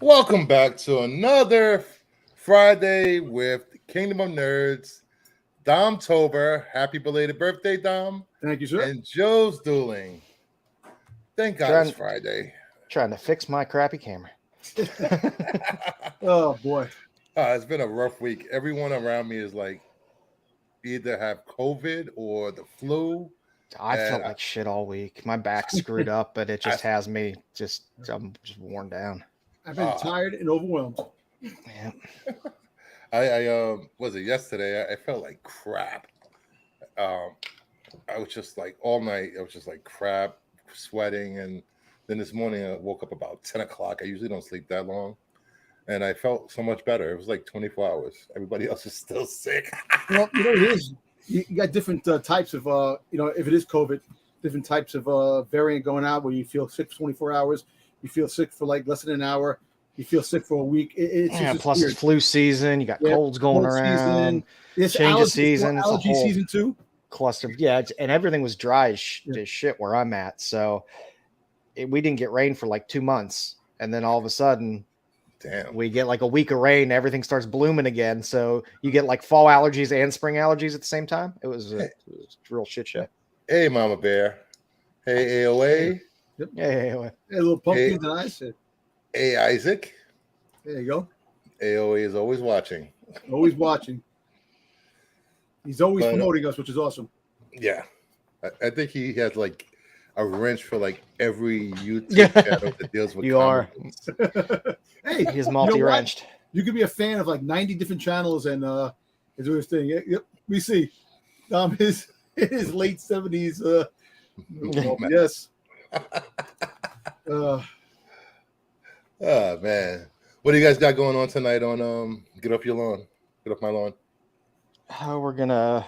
Welcome back to another Friday with the Kingdom of Nerds. Dom Tober, happy belated birthday, Dom. Thank you, sir. And Joe's dueling. Thank God it's Trying Friday. trying to fix my crappy camera. Oh boy. It's been a rough week. Everyone around me is like either have COVID or the flu. I And felt like shit all week. My back's screwed up, but it just has me I'm just worn down. I've been tired and overwhelmed. Yeah. I was it yesterday? I felt like crap. Um, I was just like all night. I was just like crap, sweating, and then this morning I woke up about 10 o'clock. I usually don't sleep that long, and I felt so much better. It was like 24 hours. Everybody else is still sick. Well, it is. You got different types of, if it is COVID, different types of variant going out where you feel sick for 24 hours, you feel sick for like less than an hour, you feel sick for a week. It's just Plus weird. it's flu season. You got colds going cold around. It's Change of season. It's a allergy whole season too. cluster. Yeah, and everything was dry as shit where I'm at. So we didn't get rain for like 2 months, and then all of a sudden, Damn. we get like a week of rain. Everything starts blooming again. So you get like fall allergies and spring allergies at the same time. It was a real shit show. Hey, Mama Bear. Hey, AOA. Yep. Yeah. Hey, little pumpkins and ice. Hey, Isaac. There you go. AOA is always watching. Always watching. He's always promoting us, which is awesome. Yeah. I think he has like a wrench for like every YouTube channel that deals with comics. Hey, he's multi-wrenched. You could be a fan of like 90 different channels and is doing his thing. Yep, we see. His late 70s. Yes. Oh man. What do you guys got going on tonight on Get Off Your Lawn? Get Off My Lawn. We're gonna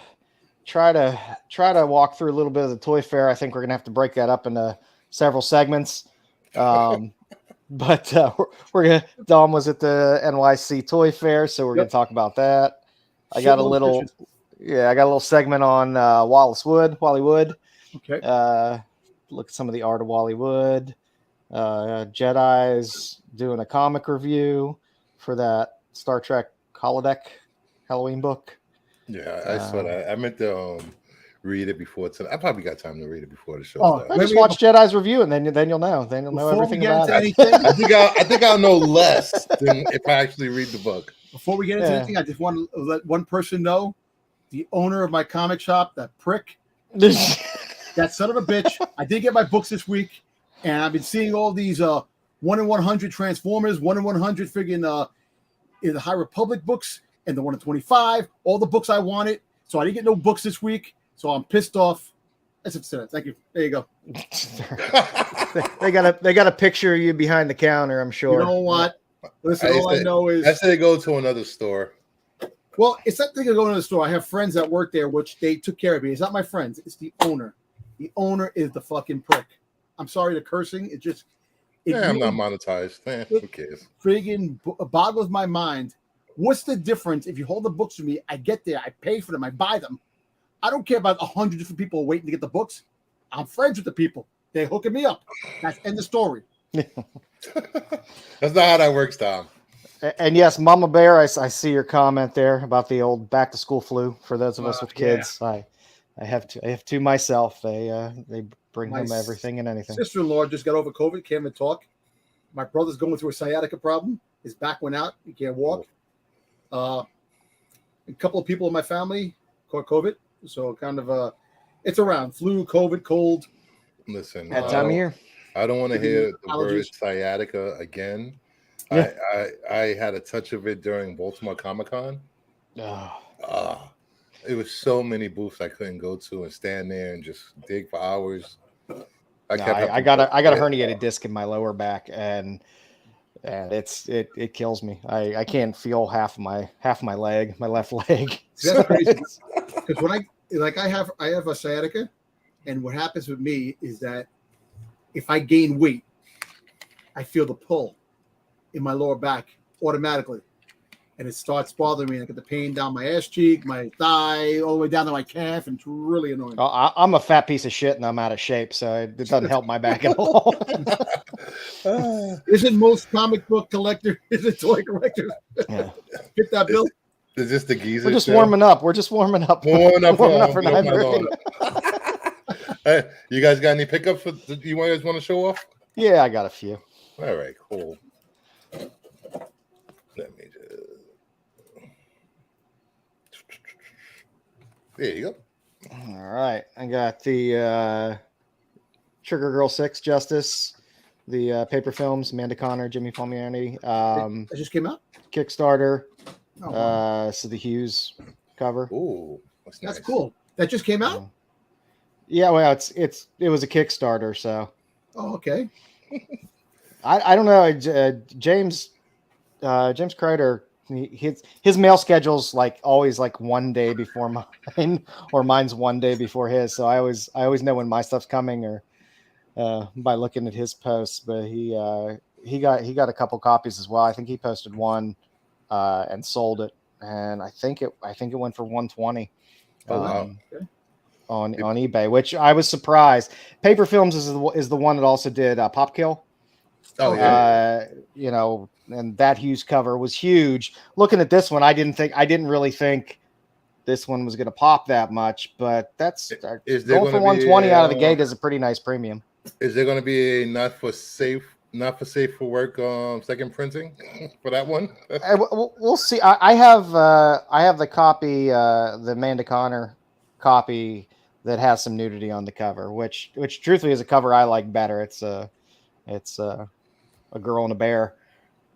try to walk through a little bit of the toy fair. I think we're gonna have to break that up into several segments. But we're gonna. Dom was at the NYC Toy Fair, so we're gonna talk about that. I got a little segment on Wally Wood. Okay. Look at some of the art of Wally Wood. Jedi's doing a comic review for that Star Trek holodeck Halloween book. Yeah, I saw that. I meant to read it before tonight. I probably got time to read it before the show. I just watch Jedi's review, and then you'll know. Then you'll know everything about it. I think I'll know less than if I actually read the book. Before we get into anything, I just want to let one person know: the owner of my comic shop, that prick, that son of a bitch. I did get my books this week, and I've been seeing all these 1 in 100 Transformers, 1 in 100 friggin' in the High Republic books, and the 1 in 25. All the books I wanted, so I didn't get no books this week. So I'm pissed off. That's it. Thank you. There you go. they got a picture of you behind the counter, I'm sure. You know what? Listen, I know is I say go to another store. Well, it's not that I go to the store. I have friends that work there, which they took care of me. It's not my friends. It's the owner. The owner is the fucking prick. I'm sorry the cursing. I'm not monetized. Who cares? Friggin' boggles my mind. What's the difference if you hold the books for me? I get there. I pay for them. I buy them. I don't care about 100 different people waiting to get the books. I'm friends with the people. They're hooking me up. That's end of story. That's not how that works, Tom. And yes, Mama Bear, I see your comment there about the old back to school flu. For those of us with kids, I have two myself. They bring home everything and anything. Sister-in-law just got over COVID, can't even talk. My brother's going through a sciatica problem. His back went out. He can't walk. A couple of people in my family caught COVID. So kind of it's around flu, COVID, cold. Listen, that time of year. I don't want to hear the word sciatica again. Yeah. I had a touch of it during Baltimore Comic-Con. It was so many booths I couldn't go to and stand there and just dig for hours. I got a herniated disc in my lower back, and it kills me. I can't feel half my leg, my left leg. That's crazy. Because when I have a sciatica, and what happens with me is that if I gain weight, I feel the pull in my lower back automatically, and it starts bothering me. I get the pain down my ass cheek, my thigh, all the way down to my calf, and it's really annoying. I'm a fat piece of shit and I'm out of shape, so it doesn't help my back at all. Isn't most comic book collectors, isn't toy collectors? Yeah. Get that bill. Is this the geezer? We're just show? warming up. We're just warming up. Warming up for my 9:30. Lord. Hey, you guys got any pickups for you guys want to show off? Yeah, I got a few. All right, cool. Let me just. There you go. All right, I got the Sugar Girl 6 Justice, the Paper Films, Amanda Connor, Jimmy Palmieri, That just came out. Kickstarter. Oh, wow. So the Hughes cover. Ooh, That's nice. cool. That just came out. Yeah, well, it was a Kickstarter, so. Oh, okay. I don't know. James Kreider, his mail schedule's like always like one day before mine, or mine's one day before his. So I always know when my stuff's coming, or by looking at his posts. But he got a couple copies as well. I think he posted one and sold it, and I think it went for $120. Oh, wow. Okay. On eBay, which I was surprised. Paper Films is the one that also did Pop Kill. Oh yeah. And that Hughes cover was huge. Looking at this one, I didn't really think this one was going to pop that much, but that's Is there going for gonna be 120 out of the gate is a pretty nice premium. Is there going to be a not for safe for work second printing for that one? We'll see. I have the copy, the Amanda Connor copy that has some nudity on the cover, which truthfully is a cover I like better. It's a girl and a bear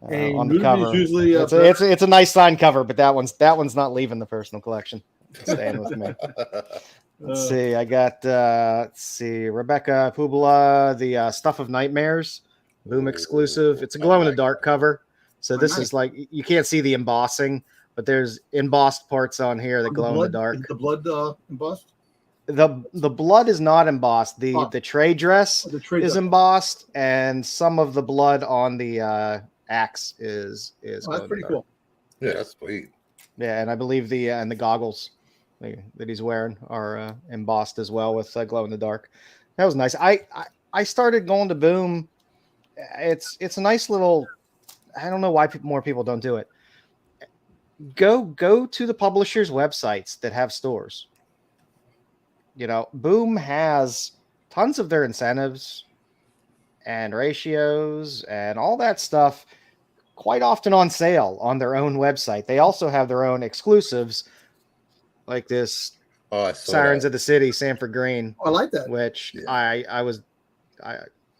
on the cover. Usually it's a nice signed cover, but that one's not leaving the personal collection. It's staying with me. Let's see. I got Rebecca Pubula, the Stuff of Nightmares, Boom exclusive. It's a glow in the dark cover. So this is like, you can't see the embossing, but there's embossed parts on here that glow in the dark. Is the blood embossed? The blood is not embossed. The trade dress is embossed, and some of the blood on the axe is. That's pretty cool. Yeah, that's sweet. Yeah, and I believe the goggles that he's wearing are embossed as well with glow in the dark. That was nice. I started going to Boom. It's a nice little. I don't know why more people don't do it. Go to the publishers' websites that have stores. Boom has tons of their incentives and ratios and all that stuff quite often on sale on their own website. They also have their own exclusives like this Sirens of the City, Sanford Green. I like that. Which I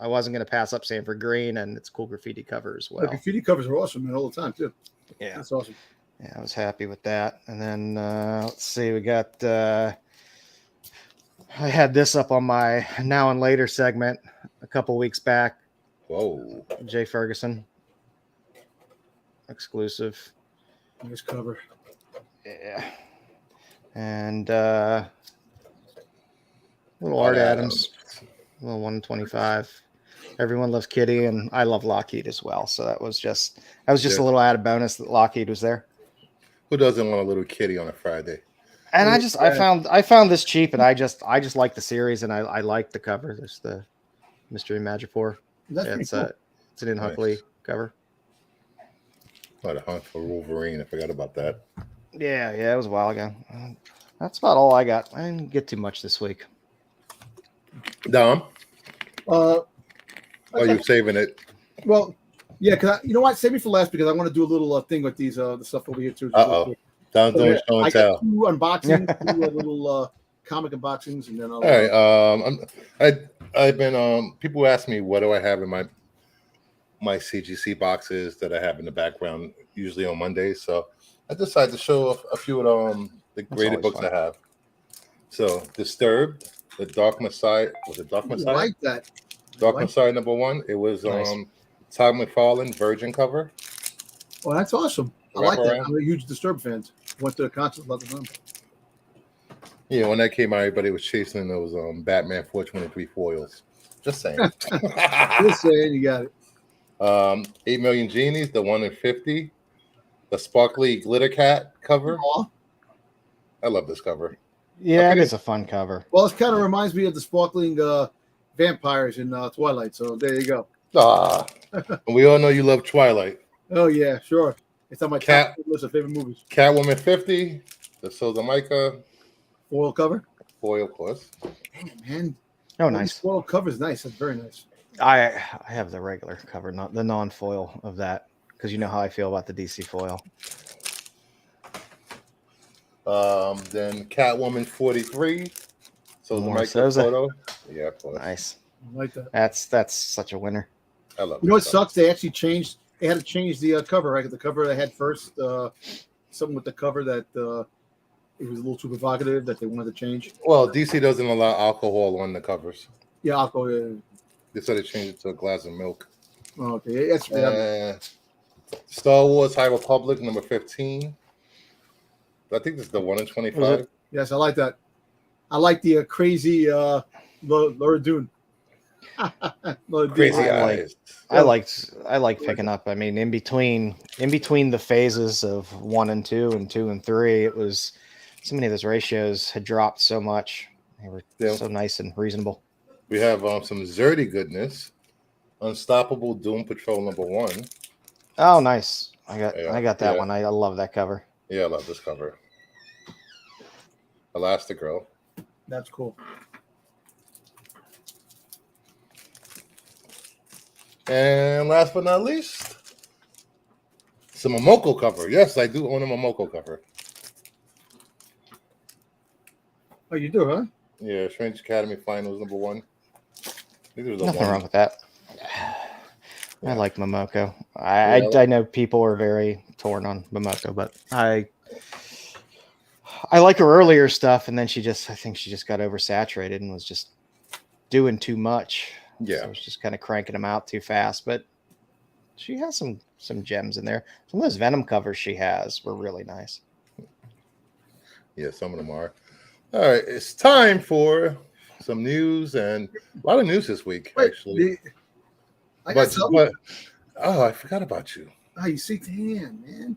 wasn't going to pass up Sanford Green, and it's a cool graffiti cover as well. The graffiti covers are awesome, man, all the time too. Yeah. That's awesome. Yeah, I was happy with that. And then let's see, we got I had this up on my Now and Later segment a couple weeks back. Whoa. Jay Ferguson. Exclusive. Nice cover. Yeah. And little Art Adams. Little 125. Everyone loves Kitty, and I love Lockheed as well. So that was just a little added bonus that Lockheed was there. Who doesn't want a little kitty on a Friday? And I found this cheap, and I just like the series, and I like the cover. There's the Mystery Magic 4. It's an In Hunkley cover. What a hunt for Wolverine. I forgot about that. Yeah, it was a while ago. That's about all I got. I didn't get too much this week. Dom? Are you saving it? Well, yeah, because you know what? Save me for last because I want to do a little thing with these the stuff over here too. Uh-oh. Dom's doing show and tell. I got 2 unboxings, 2 little comic unboxings, and then I'll... All right. I've been people ask me what do I have in my CGC boxes that I have in the background usually on Mondays. So I decided to show a few of the graded books I have. So Disturbed, the Dark Messiah. Was it Dark Messiah? I like that. Dark Messiah #1. It was nice. Todd McFarlane Virgin cover. Oh, that's awesome. I like that. I'm a huge Disturbed fan. Went to a concert, loved the film. Yeah, when that came out, everybody was chasing those Batman 423 foils. Just saying. Just saying, you got it. 8 Million Genies, the 1 in 50. the sparkly glitter cat cover. Aw. I love this cover. Yeah, Okay. it's a fun cover. Well, it kind of reminds me of the sparkling vampires in Twilight. So there you go. Ah, and we all know you love Twilight. Oh yeah, sure. It's on my Cat- top list of favorite movies. Catwoman 50, the Sozomaika Foil cover. foil, of course. Damn, man. Oh, Well, nice. this foil cover is nice. That's very nice. I have the regular cover, not the non-foil of that, because you know how I feel about the DC foil. Then Catwoman 43, More Sozomaika Souza. photo. Yeah, of course. Nice. I like that. That's such a winner. I love. You know what this cover. sucks? They actually changed. They had to change the cover. Right, the cover they had first, something with the cover that it was a little too provocative that they wanted to change. Well, DC doesn't allow alcohol on the covers. Yeah, I'll go. They said they changed it to a glass of milk. Okay, that's Star Wars High Republic number 15. I think this is the 1 in 25. yes, I like that. I like the crazy Laura Dune. Laura Dune. Crazy I like- eyes. I like picking up. I mean, in between the phases of 1 and 2 and 2 and 3, it was so many of those ratios had dropped so much. They were Yeah. so nice and reasonable. We have some Zerdy goodness. Unstoppable Doom Patrol number 1. Oh, nice. I got that Yeah. one. I love that cover. Yeah, I love this cover. Elastigirl. That's cool. And last but not least, it's a Momoko cover. Yes, I do own a Momoko cover. Oh, you do, huh? Yeah, Strange Academy Finals number 1. I think there was a Nothing 1. wrong with that. I like Momoko. I know people are very torn on Momoko, but I like her earlier stuff, and then I think she just got oversaturated and was just doing too much. Yeah. So it was just kind of cranking them out too fast. But she has some gems in there. Some of those Venom covers she has were really nice. Yeah, some of them are. All right, it's time for some news, and a lot of news this week, actually. I got something. But I forgot about you. Oh, you see, damn, man.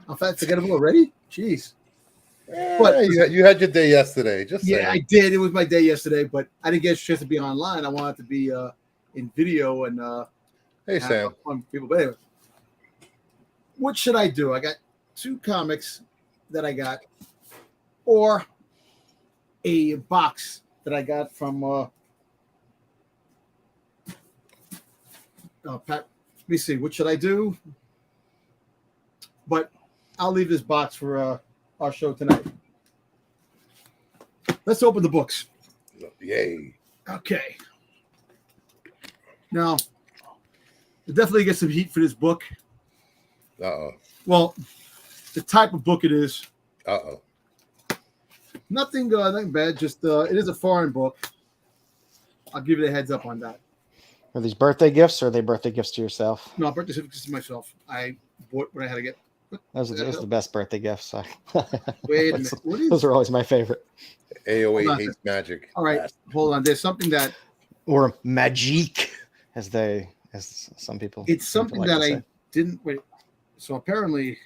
I'm fat forgettable already? Jeez. Yeah, But- you had your day yesterday. Just Yeah, I saying. did. It was my day yesterday, but I didn't get a chance to be online. I wanted to be in video and Hey, have Sam. fun with people. But anyway, what should I do? I got 2 comics that I got, or a box that I got from Pat. Let me see. What should I do? But I'll leave this box for our show tonight. Let's open the books. Yay. Okay. Now, I definitely get some heat for this book. Uh-oh. Well, the type of book it is. Uh-oh. Nothing bad. Just it is a foreign book. I'll give you a heads up on that. Are these birthday gifts, or are they birthday gifts to yourself? No, birthday certificates to myself. I bought what I had to get. Those are the best birthday gifts. Wait a minute. What is? Those are always my favorite. AOA Hold on. hates magic. All right, hold on. There's something that Or magique, as some people. it's something like that to I say. didn't wait. So apparently,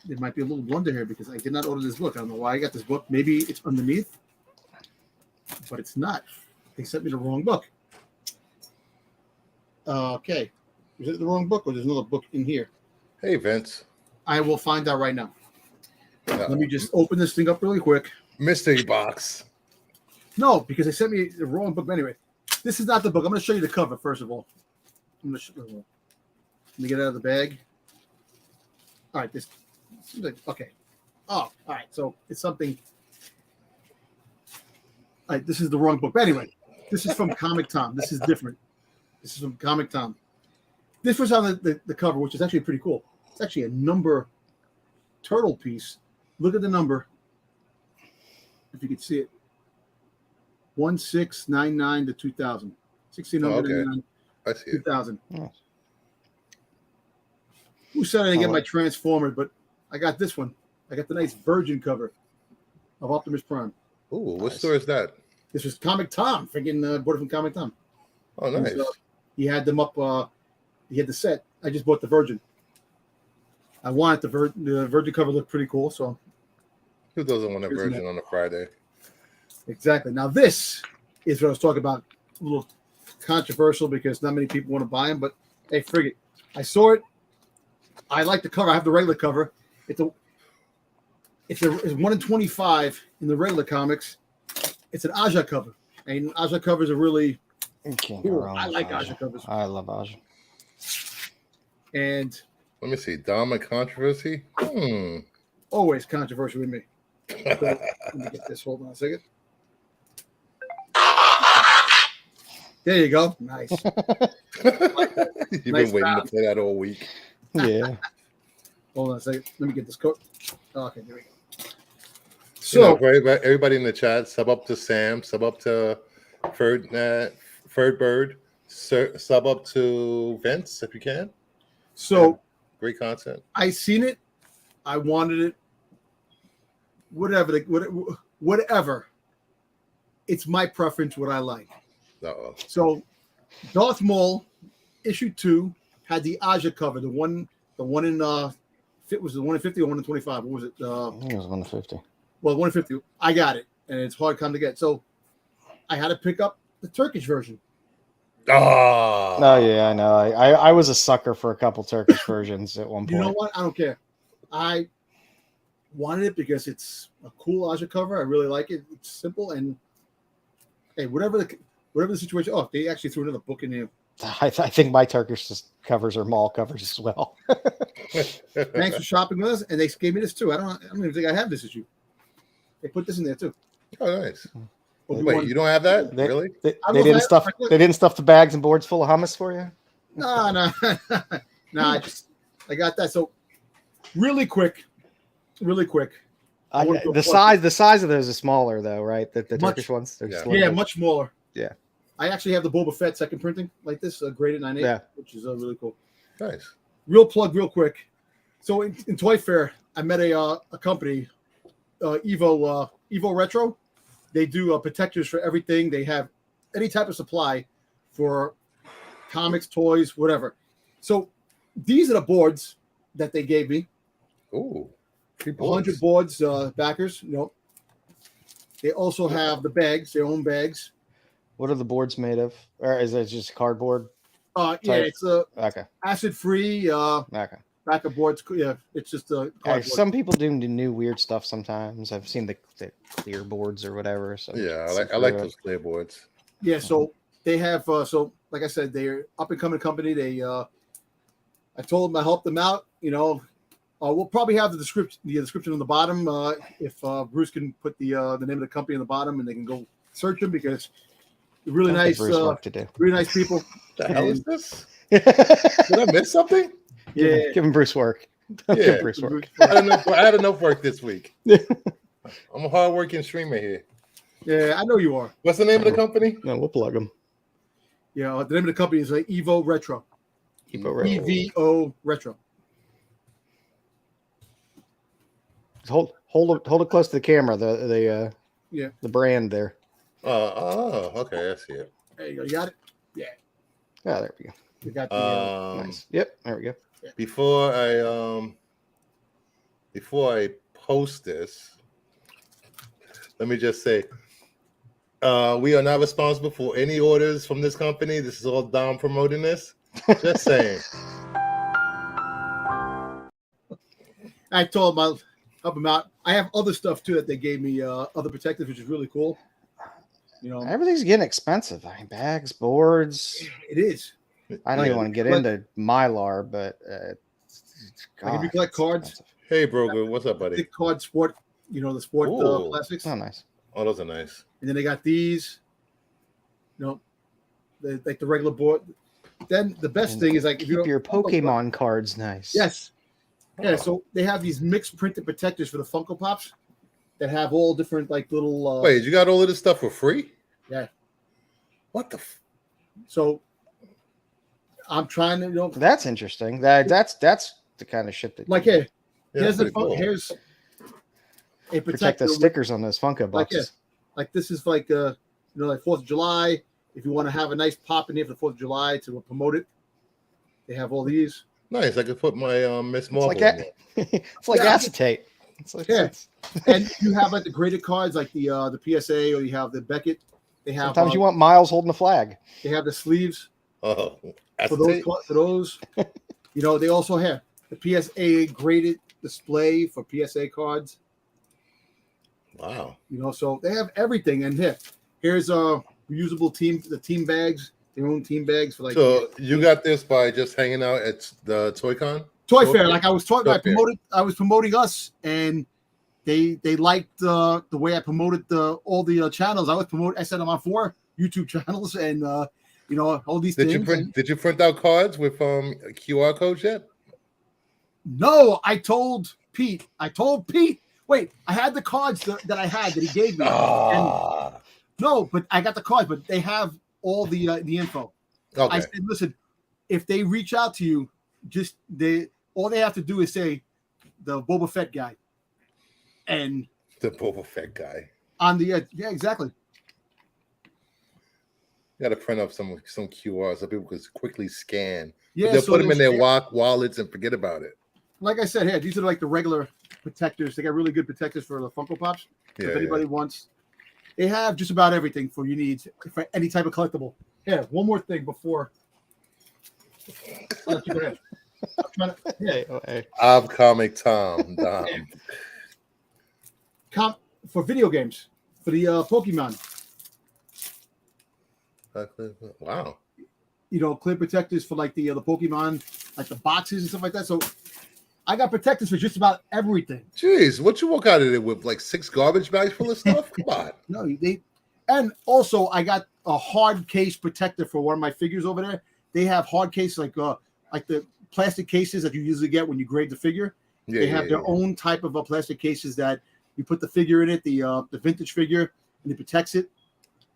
there might be a little blunder here because I did not order this book. I don't know why I got this book. Maybe it's underneath, but it's not. They sent me the wrong book. Okay, is it the wrong book or there's another book in here? Hey, Vince. I will find out right now. Uh-oh. Let me just open this thing up really quick. Mystery box. No, because they sent me the wrong book. But anyway, this is not the book. I'm going to show you the cover first of all. Let me get it out of the bag. All right, this seems like okay. Oh, all right. So it's something. All right, this is the wrong book. But anyway, this is from Comic Tom. This is different. This is from Comic Tom. This was on the cover, which is actually pretty cool. It's actually a number turtle piece. Look at the number. If you can see it. 1699 to 2000. 1699 I see it. 2000. Oh. Who said I didn't get Oh. my Transformer? But I got this one. I got the nice Virgin cover of Optimus Prime. Ooh, what Nice. store is that? This was Comic Tom. Freaking bought it from Comic Tom. Oh, nice. He had them up. He had the set. I just bought the Virgin. I wanted the Virgin cover looked pretty cool, so Who doesn't want a Here's Virgin on a Friday? exactly. Now this is what I was talking about. A little controversial because not many people want to buy them, but hey, frig it. I saw it. I like the cover. I have the regular cover. It's 1 in 25 in the regular comics. It's an Aja cover, and Aja covers are really You can't go cool. wrong I with like Aja. Aja covers, I love Aja. and Let me see. Dama controversy. always controversial with me. So, let me get this. Hold on a second. There you go. Nice. You've Nice been waiting job. to play that all week. Yeah. Hold on a second. Let me get this coat. Okay, there we go. So, you know, So for everybody in the chat, sub up to Sam, sub up to Bird, sub up to Vince if you can. so Great content. I seen it. I wanted it. Whatever. It's my preference. What I like. Uh-oh. So Darth Maul issue 2 had the Aja cover. The one in was the 1 in 50 or 1 in 25. What was it? I think it was 150. Well, 1 in 50. I got it, and it's hard to come to get. So I had to pick up the Turkish version. Oh, Oh yeah, I know. I was a sucker for a couple Turkish versions at one point. You know what? I don't care. I wanted it because it's a cool Aja cover. I really like it. It's simple and hey, whatever the situation. Oh, they actually threw another book in there. I think my Turkish covers are mall covers as well. Thanks for shopping with us, and they gave me this too. I don't even think I have this issue. They put this in there too. Oh, nice. Obi-Wan. Wait, you don't have that? They, Really? They I don't didn't have- stuff. They didn't stuff the bags and boards full of hummus for you. No. I got that. So really quick. I wanna go The size of those is smaller though, right? The Much- Turkish ones. They're just Yeah. Yeah, little. much smaller. Yeah. I actually have the Boba Fett second printing like this, graded 9/8, Yeah. which is really cool. Nice. Real plug, real quick. So in Toy Fair, I met a company, Evo Retro. They do protectors for everything. They have any type of supply for comics, toys, whatever. So these are the boards that they gave me. Ooh. 100 boards, backers. They also have the bags, their own bags. What are the boards made of? Or is it just cardboard? Yeah, Type. it's a Okay. acid-free Okay. back of boards. Yeah, it's just a cardboard. Some people do new weird stuff sometimes. I've seen the clear boards or whatever. So Yeah, I like those clear boards. Yeah, so they have so like I said, they're up and coming company. They I told them I helped them out. We'll probably have the description on the bottom if Bruce can put the name of the company on the bottom and they can go search them because they're really nice, Bruce work to do. really nice people. The hell is And- this? Did I miss something? Yeah, Give him Bruce work. Yeah. Give Bruce work. I had enough work this week. I'm a hardworking streamer here. yeah, I know you are. What's the name of the company? No, we'll plug him. Yeah, the name of the company is Evo Retro. EVO Retro. Hold it close to the camera. The brand there. Okay, I see it. There you go. You got it. Yeah, there we go. You got the. Nice. Yep, there we go. Before I post this, let me just say, we are not responsible for any orders from this company. This is all Dom promoting this. Just saying. I told them I'll help them out. I have other stuff too that they gave me, other protectors, which is really cool. Everything's getting expensive. I mean, bags, boards. It is. I don't even want to get into Mylar, but Like if you collect it's cards, expensive. Hey, Brogan, what's up, buddy? thick card sport, the sport Ooh. plastics. Oh, nice. Oh, those are nice. And then they got these, like the regular board. Then the best thing is like if Keep your Pokemon cards nice. Yes. Yeah, so they have these mixed printed protectors for the Funko Pops that have all different like little. Wait, you got all of this stuff for free? Yeah. What the? So I'm trying to That's interesting. That's the kind of shit that like here. Yeah, Here's that's the pretty cool. here's a protect protector. the stickers on those Funko boxes. Like this is like like 4th of July. If you want to have a nice pop in here for the 4th of July to promote it, they have all these. Nice. I could put my Miss It's Marvel like in there. it's like Yeah. acetate. Yeah. It's- And you have like the graded cards, like the PSA, or you have the Beckett. They have sometimes you want Miles holding the flag. they have the sleeves Oh, for those acetate? for those. You know, they also have the PSA graded display for PSA cards. Wow. You know, so they have everything. And here's reusable team bags, their own team bags for like. So you got this by just hanging out at the Toy Con? Toy Fair. Like I was talking, Toy Fair. I was promoting us, and they liked the way I promoted all the channels. I said I'm on 4 YouTube channels, and you know, all these things. Did you print out cards with QR codes yet? No, I told Pete. Wait, I had the cards that I had that he gave me. Ah. No, but I got the cards, but they have all the info. Okay. I said, listen, if they reach out to you, all they have to do is say the Boba Fett guy, and The Boba Fett guy. on the yeah, exactly. You got to print up some QRs so people can quickly scan. Yeah, They'll so put them in their they'll wallets and forget about it. like I said, these are like the regular protectors. They got really good protectors for the Funko Pops. Yeah, If anybody wants, they have just about everything for you need for any type of collectible. Yeah, one more thing before. I'll let you go ahead. I'm trying to- yeah. Hey. I'm Comic Tom. For video games, for the Pokemon, Wow. you know, clear protectors for like the Pokemon, like the boxes and stuff like that. So I got protectors for just about everything. Jeez, what you walk out of there with? Like 6 garbage bags full of stuff? Come on. No, and also I got a hard case protector for one of my figures over there. They have hard cases like the plastic cases that you usually get when you grade the figure. Yeah, They have their own type of plastic cases that you put the figure in it, the vintage figure, and it protects it.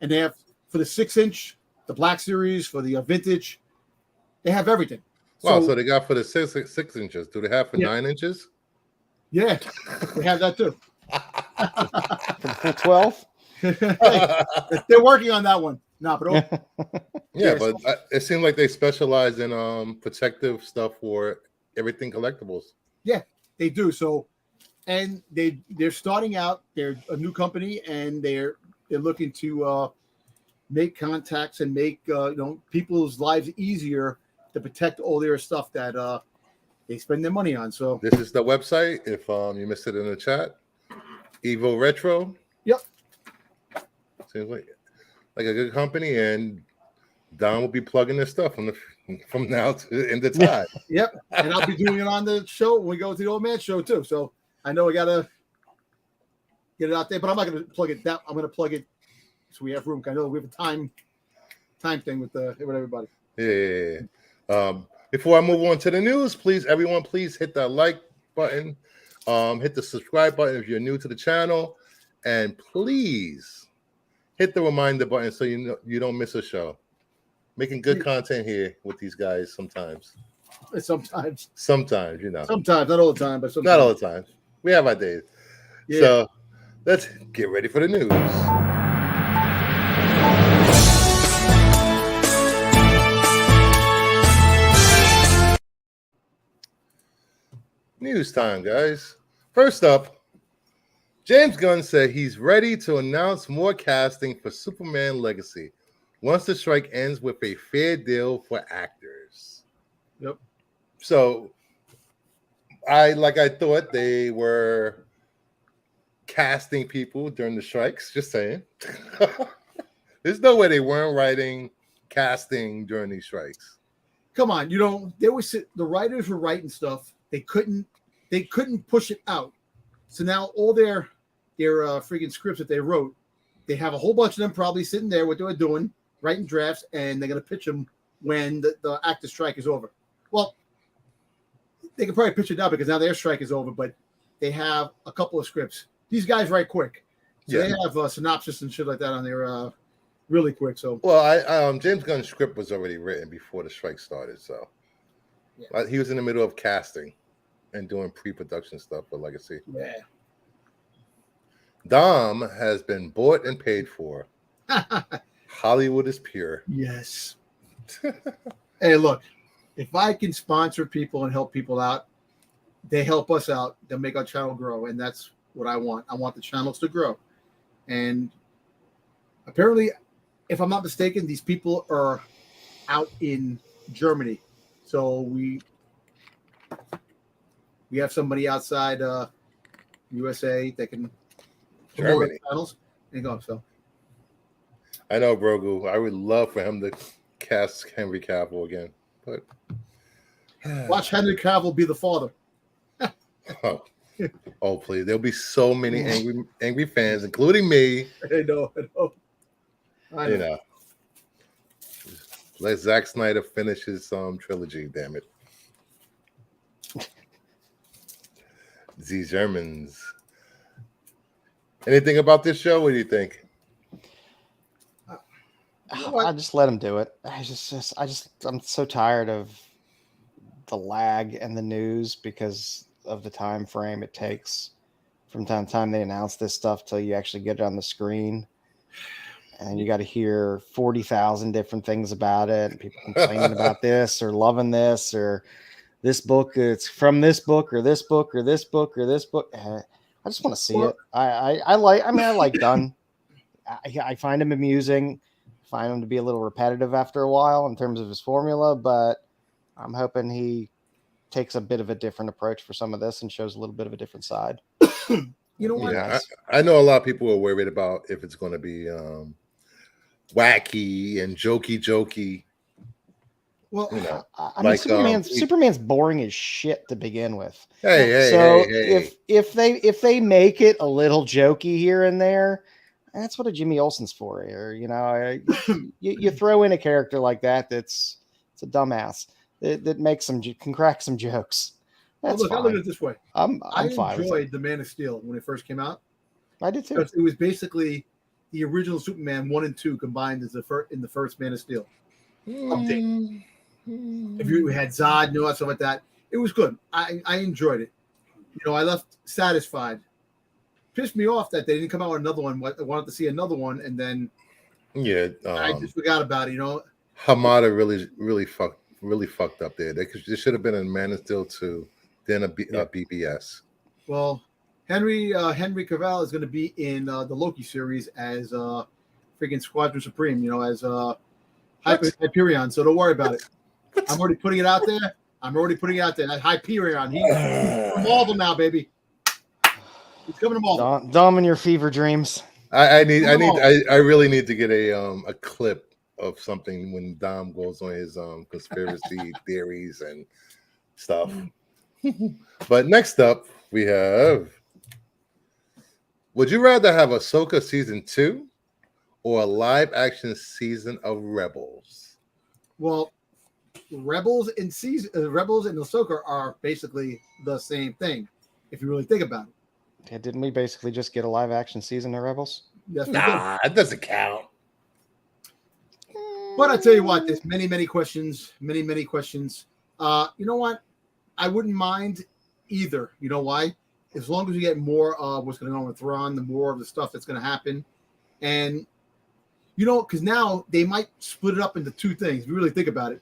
And they have for the 6-inch, the Black Series, for the vintage, they have everything. Wow, so they got for the 6 inches. Do they have for Yeah. 9 inches? Yeah, they have that too. For the full 12. Hey, they're working on that one. No, but Yeah, Yes. but it seems like they specialize in protective stuff for everything collectibles. they do. So, and they're starting out. They're a new company, and they're looking to make contacts and make people's lives easier to protect all their stuff that they spend their money on. So This is the website. If you missed it in the chat, Evo Retro. Yep. Seems like a good company, and Don will be plugging this stuff from now to the end of time. yep, and I'll be doing it on the show when we go to the Old Man Show too. So I know I gotta get it out there, but I'm not gonna plug it that. I'm gonna plug it so we have room. I know we have a time thing with everybody. Yeah. Before I move on to the news, please hit that like button, hit the subscribe button if you're new to the channel, and please hit the reminder button so you don't miss a show. Making good content here with these guys sometimes. Sometimes, Sometimes, you know. not all the time, but sometimes. Not all the time. We have our days. Yeah. So let's get ready for the news. News time, guys. First up, James Gunn said he's ready to announce more casting for Superman Legacy once the strike ends with a fair deal for actors. Yep. So I thought they were casting people during the strikes, just saying. There's no way they weren't writing casting during these strikes. Come on, the writers were writing stuff. They couldn't push it out. So now all their freaking scripts that they wrote, they have a whole bunch of them probably sitting there, what they were doing, writing drafts, and they're going to pitch them when the actor strike is over. Well, they can probably pitch it now because now their strike is over, but they have a couple of scripts. These guys write quick. So they have synopsis and shit like that on there really quick. So James Gunn's script was already written before the strike started, so he was in the middle of casting and doing pre-production stuff for Legacy. Yeah. Dom has been bought and paid for. Hollywood is pure. Yes. Hey, look, if I can sponsor people and help people out, they help us out. They'll make our channel grow, and that's what I want. I want the channels to grow. And apparently, if I'm not mistaken, these people are out in Germany. So we have somebody outside USA that can promote our Germany. channels and go. So I know, Grogu. I would love for him to cast Henry Cavill again, but watch Henry Cavill be the father. oh, please! There'll be so many angry fans, including me. I know. You know, let Zack Snyder finish his trilogy. Damn it, the Germans. Anything about this show? What do you think? I just let him do it. I'm so tired of the lag and the news because of the time frame it takes from time to time they announce this stuff till you actually get it on the screen, and you got to hear 40,000 different things about it, and people complaining about this or loving this or this book. It's from this book or this book or this book or this book. I just want to see it. I like Dunn. I find him amusing. Find him to be a little repetitive after a while in terms of his formula, but I'm hoping he takes a bit of a different approach for some of this and shows a little bit of a different side. You know what? Yeah, I know a lot of people are worried about if it's going to be wacky and jokey. Well, You know, I mean, Superman's boring as shit to begin with. Hey. If they make it a little jokey here and there, that's what a Jimmy Olsen's for. Or you throw in a character like that it's a dumbass that makes can crack some jokes. That's look, I look at it this way. I enjoyed The Man of Steel when it first came out. I did too. Because it was basically the original Superman 1 and 2 combined as in the first Man of Steel update. If you had Zod and all that stuff like that, it was good. I enjoyed it. I left satisfied. Pissed me off that they didn't come out with another one. I wanted to see another one, and then I just forgot about it. Hamada really fucked up there. There should have been a Man of Steel 2, then a BBS. Well, Henry Cavill is going to be in the Loki series as freaking Squadron Supreme. As Hyperion. So don't worry about it. I'm already putting it out there. That Hyperion. He's from Marvel now, baby. He's coming to Marvel. Dumb in your fever dreams. I really need to get a clip of something when Dom goes on his conspiracy theories and stuff. But next up we have, would you rather have Ahsoka season 2 or a live action season of Rebels? Well, Rebels and Ahsoka are basically the same thing, if you really think about it. Yeah, didn't we basically just get a live action season of Rebels? Yes, Nah, it doesn't count. But I tell you what, there's many questions. You know what? I wouldn't mind either. You know why? As long as we get more of what's going on with Thrawn, the more of the stuff that's going to happen. And, because now they might split it up into two things. If you really think about it.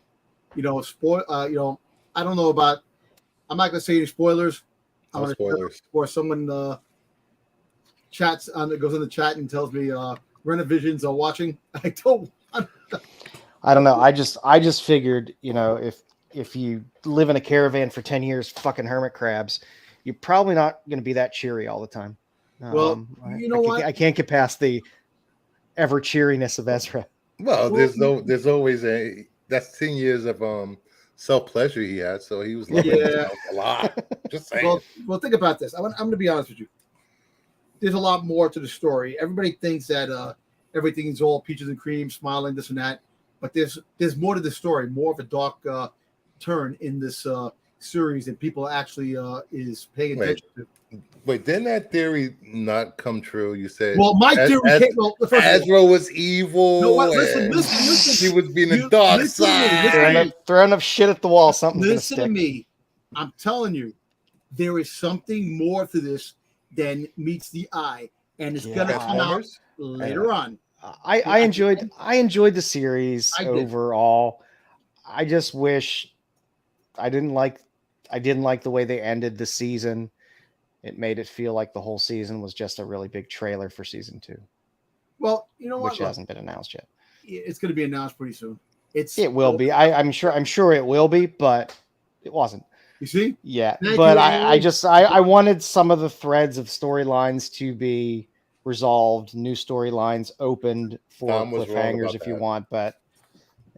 I don't know about, I'm not going to say any spoilers. No spoilers. Or someone goes in the chat and tells me Renovisions are watching. I don't know. I just figured, if you live in a caravan for 10 years, fucking hermit crabs, you're probably not going to be that cheery all the time. Well, I can't get past the ever cheeriness of Ezra. Well, there's always that's 10 years of self pleasure he had, so he was loving himself a lot. Just saying. Well, think about this. I'm going to be honest with you. There's a lot more to the story. Everybody thinks that everything's all peaches and cream, smiling, this and that. But there's more to the story, more of a dark turn in this series that people actually is paying attention to. Wait, didn't that theory not come true? You said, well, my theory Ezra was evil. No, listen. He was being a dark side. Throw enough shit at the wall. Something's listen to me. I'm telling you, there is something more to this than meets the eye, and it's gonna come out later on. I enjoyed the series overall. I just wish I didn't like the way they ended the season. It made it feel like the whole season was just a really big trailer for season 2, Well, you know what? which Look, hasn't been announced yet. it's going to be announced pretty soon. It will be. I'm sure it will be, but it wasn't. You see? Yeah, Thank but you, I wanted some of the threads of storylines to be resolved, new storylines opened for Tom was wrong cliffhangers about if you that. want, but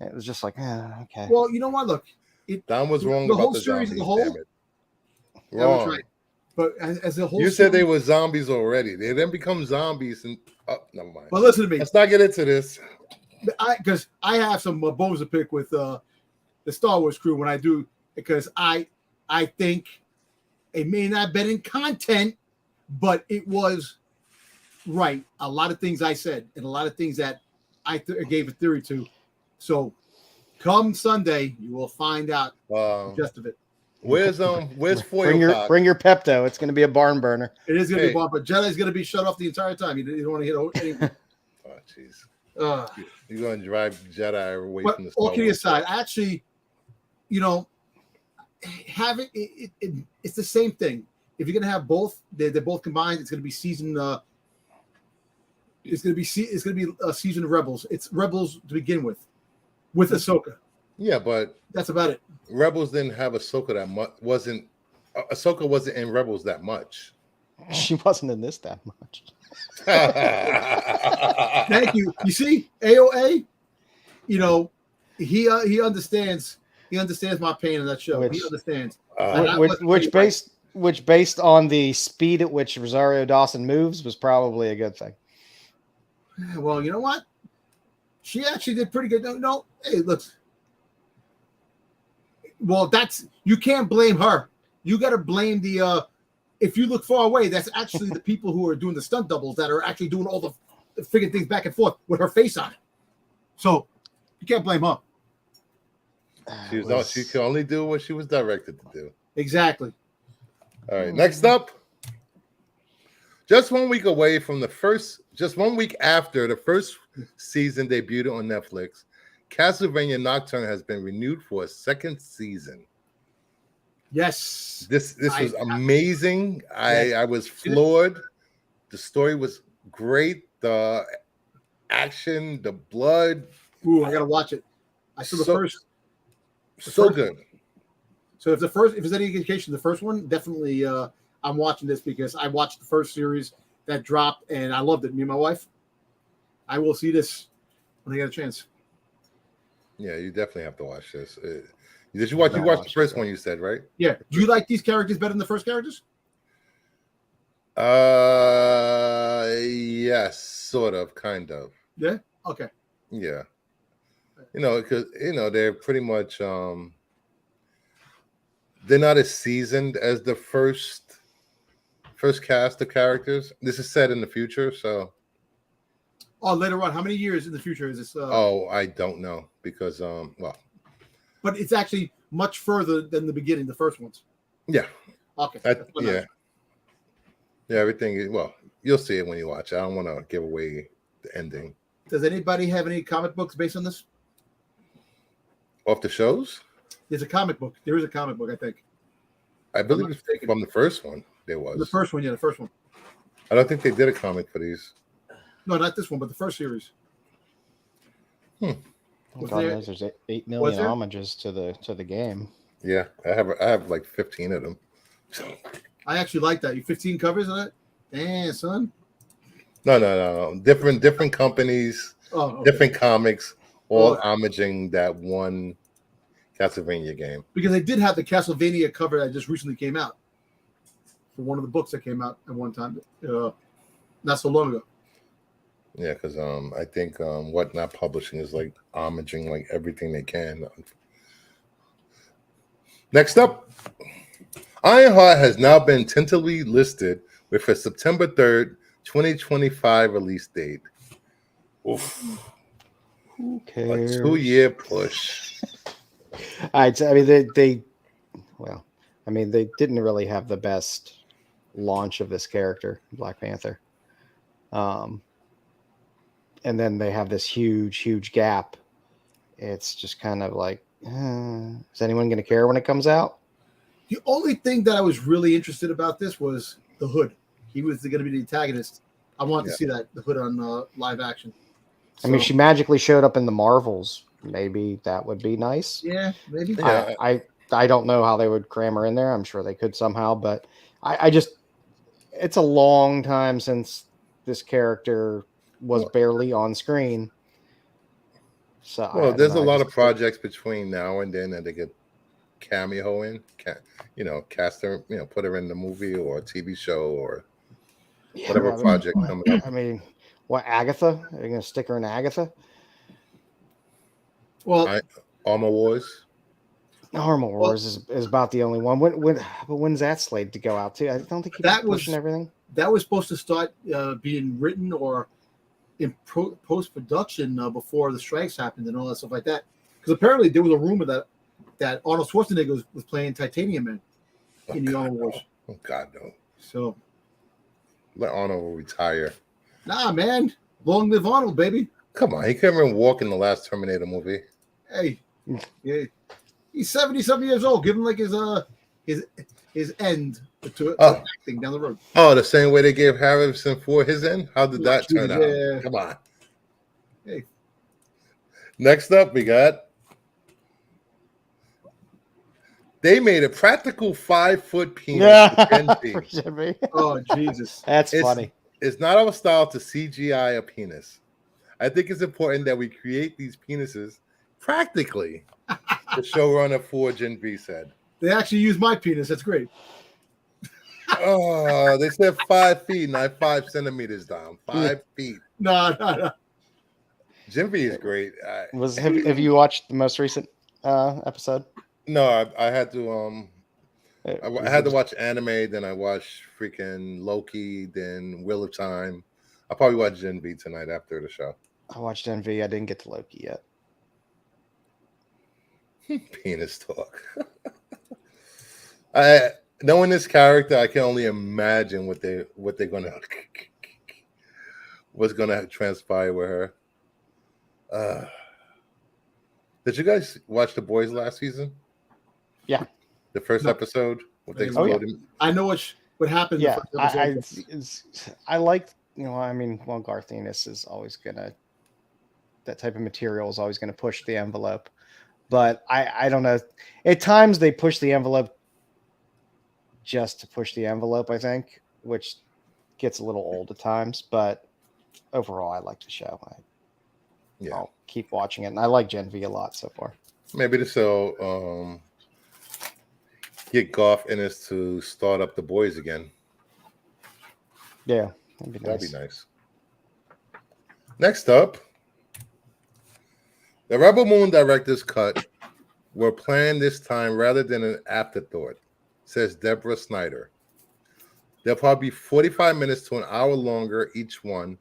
it was just like, okay. Well, you know what? Look, Don was wrong the about whole the series as zombies. a whole. Damn it. That was Wrong. right. But as a whole, You said they series, were zombies already. They then become zombies and never mind. But listen to me. Let's not get into this. Because I have some bones to pick with the Star Wars crew when I do, because I think it may not have been in content, but it was right. A lot of things I said and a lot of things that I gave a theory to. So come Sunday, you will find out the gist of it. Where's Foil Bring your Pepto. It's going to be a barn burner. It is going to be bomb, but Jedi's going to be shut off the entire time. You don't want to hit anything. Oh, jeez. You're going to drive Jedi away But from the all Star kidding Wars. aside, actually, having it's the same thing. If you're going to have both, they're both combined. It's going to be season. It's going to be a season of Rebels. It's Rebels to begin with Ahsoka. Yeah, but That's about it. Rebels didn't have Ahsoka that much. Ahsoka wasn't in Rebels that much. She wasn't in this that much. Thank you. You see, AOA, he understands. He understands my pain in that show. He understands. Which based on the speed at which Rosario Dawson moves was probably a good thing. Well, you know what? She actually did pretty good. No, hey, look. Well, you can't blame her. You got to blame the. If you look far away, that's actually the people who are doing the stunt doubles that are actually doing all the figuring things back and forth with her face on it. So you can't blame her. She can only do what she was directed to do. Exactly. All right. Next up, just 1 week away from just 1 week after the first season debuted on Netflix, Castlevania Nocturne has been renewed for a second season. Yes. This was amazing. I was floored. The story was great. The action, the blood. Ooh, I gotta watch it. I saw the first. So good. So if there's any indication, the first one, definitely I'm watching this because I watched the first series that dropped and I loved it. Me and my wife. I will see this when I get a chance. Yeah, you definitely have to watch this. Did you watch? You watched the first one, you said, right? Yeah. Do you like these characters better than the first characters? Yes, sort of, kind of. Yeah. Okay. Yeah. Because they're pretty much they're not as seasoned as the first cast of characters. This is set in the future, so. Oh, later on. How many years in the future is this? I don't know because But it's actually much further than the beginning, the first ones. Yeah. Okay. Yeah. Yeah, everything. Well, you'll see it when you watch. I don't want to give away the ending. Does anybody have any comic books based on this? Off the shows? There's a comic book. There is a comic book, I think. I believe from the first one there was. The first one, yeah, the first one. I don't think they did a comic for these. No, not this one, but the first series. God knows there's 8 million homages to the game. Yeah, I have like 15 of them. I actually like that. You 15 covers of that? Damn, son. No. Different companies, different comics, all homaging that one Castlevania game. Because they did have the Castlevania cover that just recently came out for one of the books that came out at one time, not so long ago. Yeah, because I think Whatnot Publishing is like homaging like everything they can. Next up, Ironheart has now been tentatively listed with a September 3rd, 2025 release date. Oof. Who cares? A 2-year push. I mean, they didn't really have the best launch of this character, Black Panther. And then they have this huge gap. It's just kind of like, Is anyone going to care when it comes out? The only thing that I was really interested about this was the Hood. He was going to be the antagonist. I wanted to see the Hood on live action. I mean, she magically showed up in the Marvels. Maybe that would be nice. Yeah, maybe. Yeah. I don't know how they would cram her in there. I'm sure they could somehow, but I just, it's a long time since this character was barely on screen. So there's a lot of projects between now and then that they could cameo in, cast her, put her in the movie or a TV show or whatever project coming up. I mean, what, Agatha? Are you going to stick her in Agatha? Well, Armor Wars. Armor Wars is about the only one. When's that slated to go out to? I don't think he's pushing everything. That was supposed to start being written or in post production before the strikes happened and all that stuff like that. Because apparently there was a rumor that Arnold Schwarzenegger was playing Titanium Man in the Armor Wars. Oh God, no! So let Arnold retire. Nah, man, long live Arnold, baby. Come on, he couldn't even walk in the last Terminator movie. Hey, yeah. He's 70-something years old. Give him like his end to acting down the road. Oh, the same way they gave Harrison Ford his end? How did that turn out? Yeah. Come on. Hey. Next up, we got they made a practical 5-foot penis for Gen V. Oh, Jesus. That's funny. It's not our style to CGI a penis. I think it's important that we create these penises practically. The showrunner for Gen V said. They actually used my penis. That's great. Oh, they said 5 feet, not 5 centimeters down. 5 feet. No. Gen V is great. Have you watched the most recent episode? No, I had to. I had to watch anime. Then I watched freaking Loki. Then Wheel of Time. I'll probably watch Gen V tonight after the show. I watched Gen V. I didn't get to Loki yet. Penis talk. Knowing this character, I can only imagine what's gonna transpire with her. Did you guys watch The Boys last season? Yeah. The first episode with the exploding. Yeah. I know what happened. Yeah, I like, Garth Ennis is always gonna, that type of material is always gonna push the envelope. But I don't know. At times they push the envelope just to push the envelope, I think, which gets a little old at times. But overall, I like the show. I'll keep watching it. And I like Gen V a lot so far. Maybe this will get Garth Ennis to start up The Boys again. Yeah, that'd be nice. Next up. The Rebel Moon director's cut were planned this time rather than an afterthought, says Deborah Snyder. They'll probably be 45 minutes to an hour longer each one.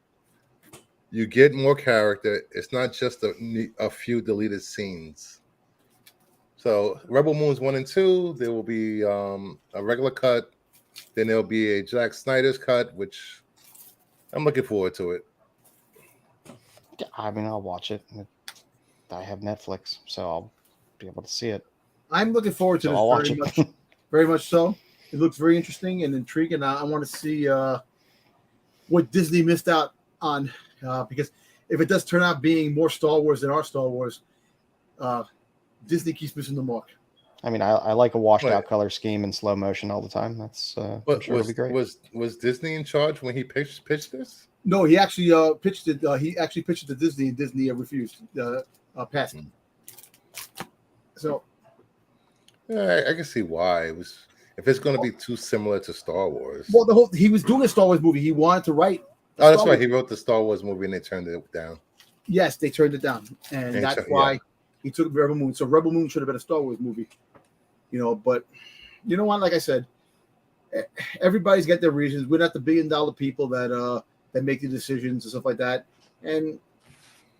You get more character. It's not just a few deleted scenes. So Rebel Moons 1 and 2, there will be a regular cut. Then there'll be a Zack Snyder's cut, which I'm looking forward to it. I mean, I'll watch it. I have Netflix, so I'll be able to see it. I'm looking forward to this very much so. It looks very interesting and intriguing. I want to see what Disney missed out on, because if it does turn out being more Star Wars than our Star Wars, Disney keeps missing the mark. I mean, I like a washed out color scheme in slow motion all the time. That's I'm sure it'll be great. Was Disney in charge when he pitched this? No, he actually pitched it. He actually pitched it to Disney, and Disney refused. Passed. So, yeah, I can see why it was. If it's going to be too similar to Star Wars, well, he was doing a Star Wars movie. He wanted to write. Oh, that's right. He wrote the Star Wars movie, and they turned it down. Yes, they turned it down, and that's why he took Rebel Moon. So Rebel Moon should have been a Star Wars movie, But you know what? Like I said, everybody's got their reasons. We're not the $1 billion people that make the decisions and stuff like that, and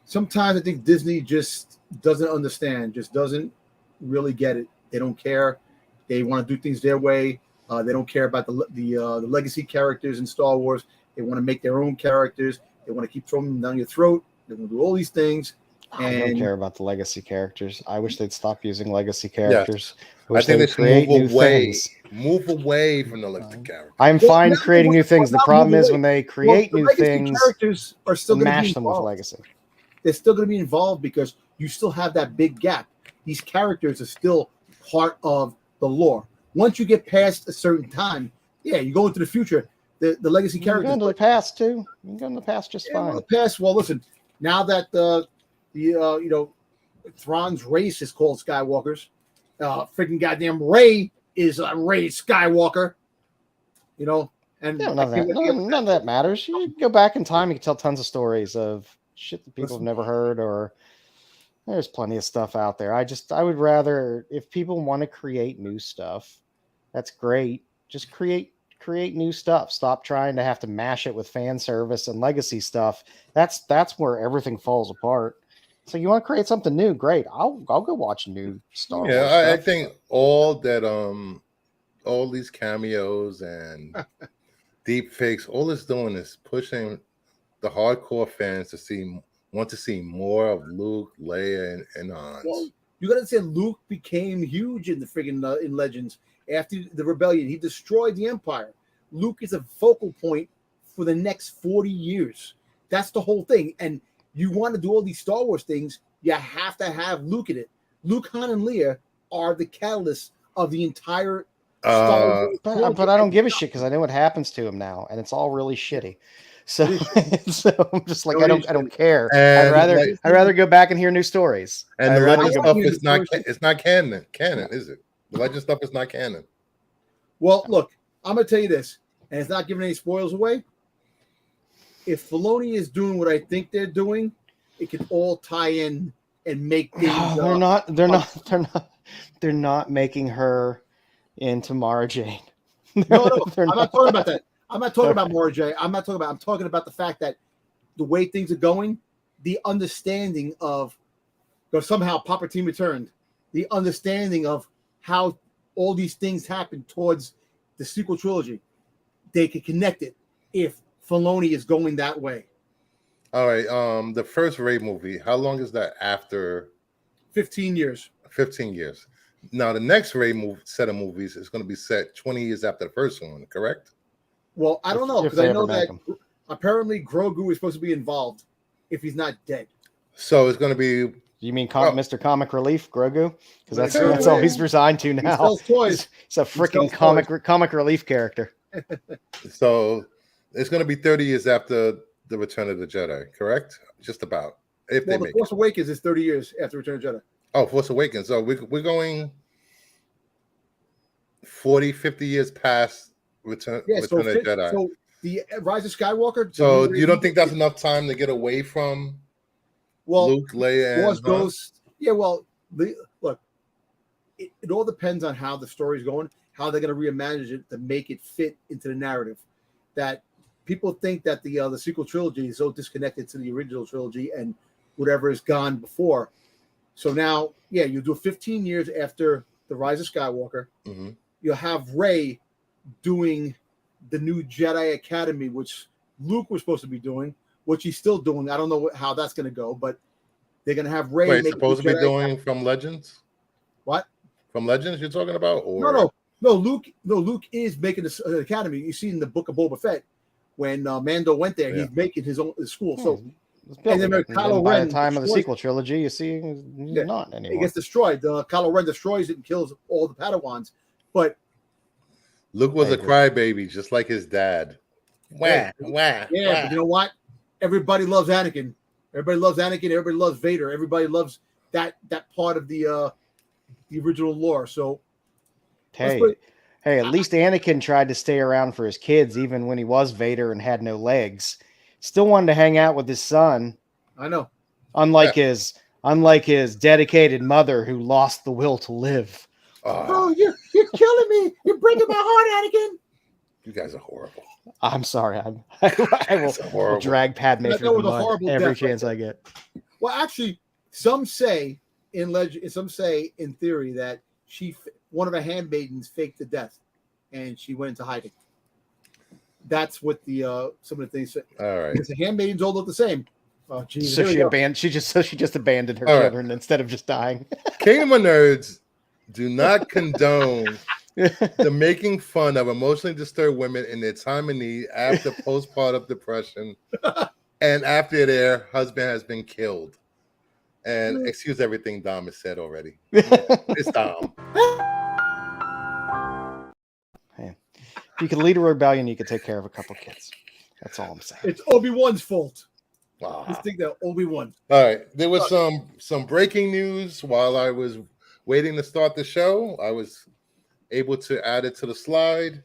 sometimes I think Disney just doesn't understand, just doesn't really get it. They don't care. They want to do things their way. They don't care about the legacy characters in Star Wars. They want to make their own characters. They want to keep throwing them down your throat. They want to do all these things. I don't care about the legacy characters. I wish they'd stop using legacy Yes. characters. I wish think they they would should create move new away. things. Move away from the legacy character. I'm Well, fine now creating move- new things. The now problem move is away. when they Well, create the new legacy things characters are still and going to be mash them with involved. legacy. They're still going to be involved because you still have that big gap. These characters are still part of the lore. Once you get past a certain time, yeah, you go into the future. The legacy You can characters. go into the past too. You can go into the past just Yeah, well, fine. the past. Well, listen. Now that Thrawn's race is called Skywalkers, freaking goddamn Rey is Rey Skywalker. You know, and Yeah, none of that matters. You can go back in time. You can tell tons of stories of shit that people have never heard, or there's plenty of stuff out there. I would rather, if people want to create new stuff, that's great. Just create new stuff. Stop trying to have to mash it with fan service and legacy stuff. That's where everything falls apart. So you want to create something new? Great. I'll go watch new Star Wars Yeah, stuff. I think all these cameos and deep fakes, all it's doing is pushing the hardcore fans to want to see more of Luke, Leia, and Hans. Well, you got to say Luke became huge in the friggin' in Legends after the rebellion. He destroyed the Empire. Luke is a focal point for the next 40 years. That's the whole thing. And you want to do all these Star Wars things, you have to have Luke in it. Luke, Han, and Leia are the catalysts of the entire Star Wars. But I don't give a shit because I know what happens to him now, and it's all really shitty. So, I'm just like, I don't care. And I'd rather go back and hear new stories. And the Legend stuff is not canon. Canon, is it? The Legend stuff is not canon. Well, look, I'm gonna tell you this, and it's not giving any spoils away. If Filoni is doing what I think they're doing, it can all tie in and make things. No, they're not making her into Mara Jane. No, I'm not talking about that. I'm not talking about Mara Jane. I'm talking about the fact that the way things are going, the understanding of, because somehow Palpatine returned, the understanding of how all these things happen towards the sequel trilogy, they can connect it if Filoni is going that way. All right. The first Rey movie, how long is that after? 15 years. 15 years. Now, the next Rey set of movies is going to be set 20 years after the first one, correct? Well, I don't know, because I know that apparently Grogu is supposed to be involved if he's not dead. So it's going to be. You mean Mr. Comic Relief, Grogu? Because that's all he's resigned to now. He sells toys. He's a freaking comic relief character. So it's going to be 30 years after the Return of the Jedi, correct? Just about. If they make Force Awakens is 30 years after Return of the Jedi. Oh, Force Awakens. So we're going 40, 50 years past Return of the Jedi. So the Rise of Skywalker. So you don't think that's enough time to get away from Luke, Leia, and Ghost? Yeah, well, look, it all depends on how the story's going, how they're going to reimagine it to make it fit into the narrative. That people think that the sequel trilogy is so disconnected to the original trilogy and whatever is gone before. So now, yeah, you do 15 years after the Rise of Skywalker. Mm-hmm. You'll have Rey doing the new Jedi Academy, which Luke was supposed to be doing, which he's still doing. I don't know how that's going to go, but they're going to have Rey. Wait, supposed to be doing from Legends? What? From Legends you're talking about? Or No. Luke is making this academy. You see in the Book of Boba Fett when Mando went there, he's making his school. So. And then Kylo by Ren the time of the sequel trilogy, you see he's not anymore. It gets destroyed. Kylo Ren destroys it and kills all the Padawans. But Luke was a crybaby, just like his dad. But you know what? Everybody loves Anakin. Everybody loves Anakin. Everybody loves Vader. Everybody loves that part of the original lore. So hey, at least Anakin tried to stay around for his kids, even when he was Vader and had no legs. Still wanted to hang out with his son. I know. Unlike his dedicated mother who lost the will to live. Oh, you're killing me. You're breaking my heart, Anakin. You guys are horrible. I'm sorry. I will drag Padme through the mud every chance I get. Well, actually, some say in theory that one of her handmaidens faked the death, and she went into hiding. That's what some of the things say. All right. Because the handmaidens all look the same. Oh, Jesus. So Here we she go. abandoned her All right. children instead of just dying. Kingdom of Nerds do not condone the making fun of emotionally disturbed women in their time of need after postpartum depression and after their husband has been killed. And excuse everything Dom has said already. It's Dom. Hey, if you could lead a rebellion, you could take care of a couple kids. That's all I'm saying. It's Obi-Wan's fault. Wow. Let's think that Obi-Wan. All right. There was some breaking news while I was waiting to start the show. I was able to add it to the slide.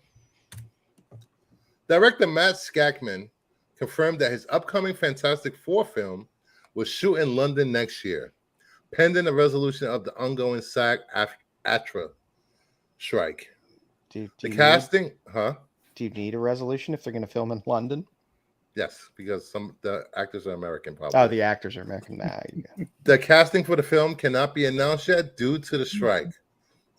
Director Matt Skakman confirmed that his upcoming Fantastic Four film will shoot in London next year, pending the resolution of the ongoing SAG-AFTRA strike. Do The you casting, do you need a resolution if they're going to film in London? Yes, because the actors are American, probably. Oh, the actors are American. Nah, The casting for the film cannot be announced yet due to the strike,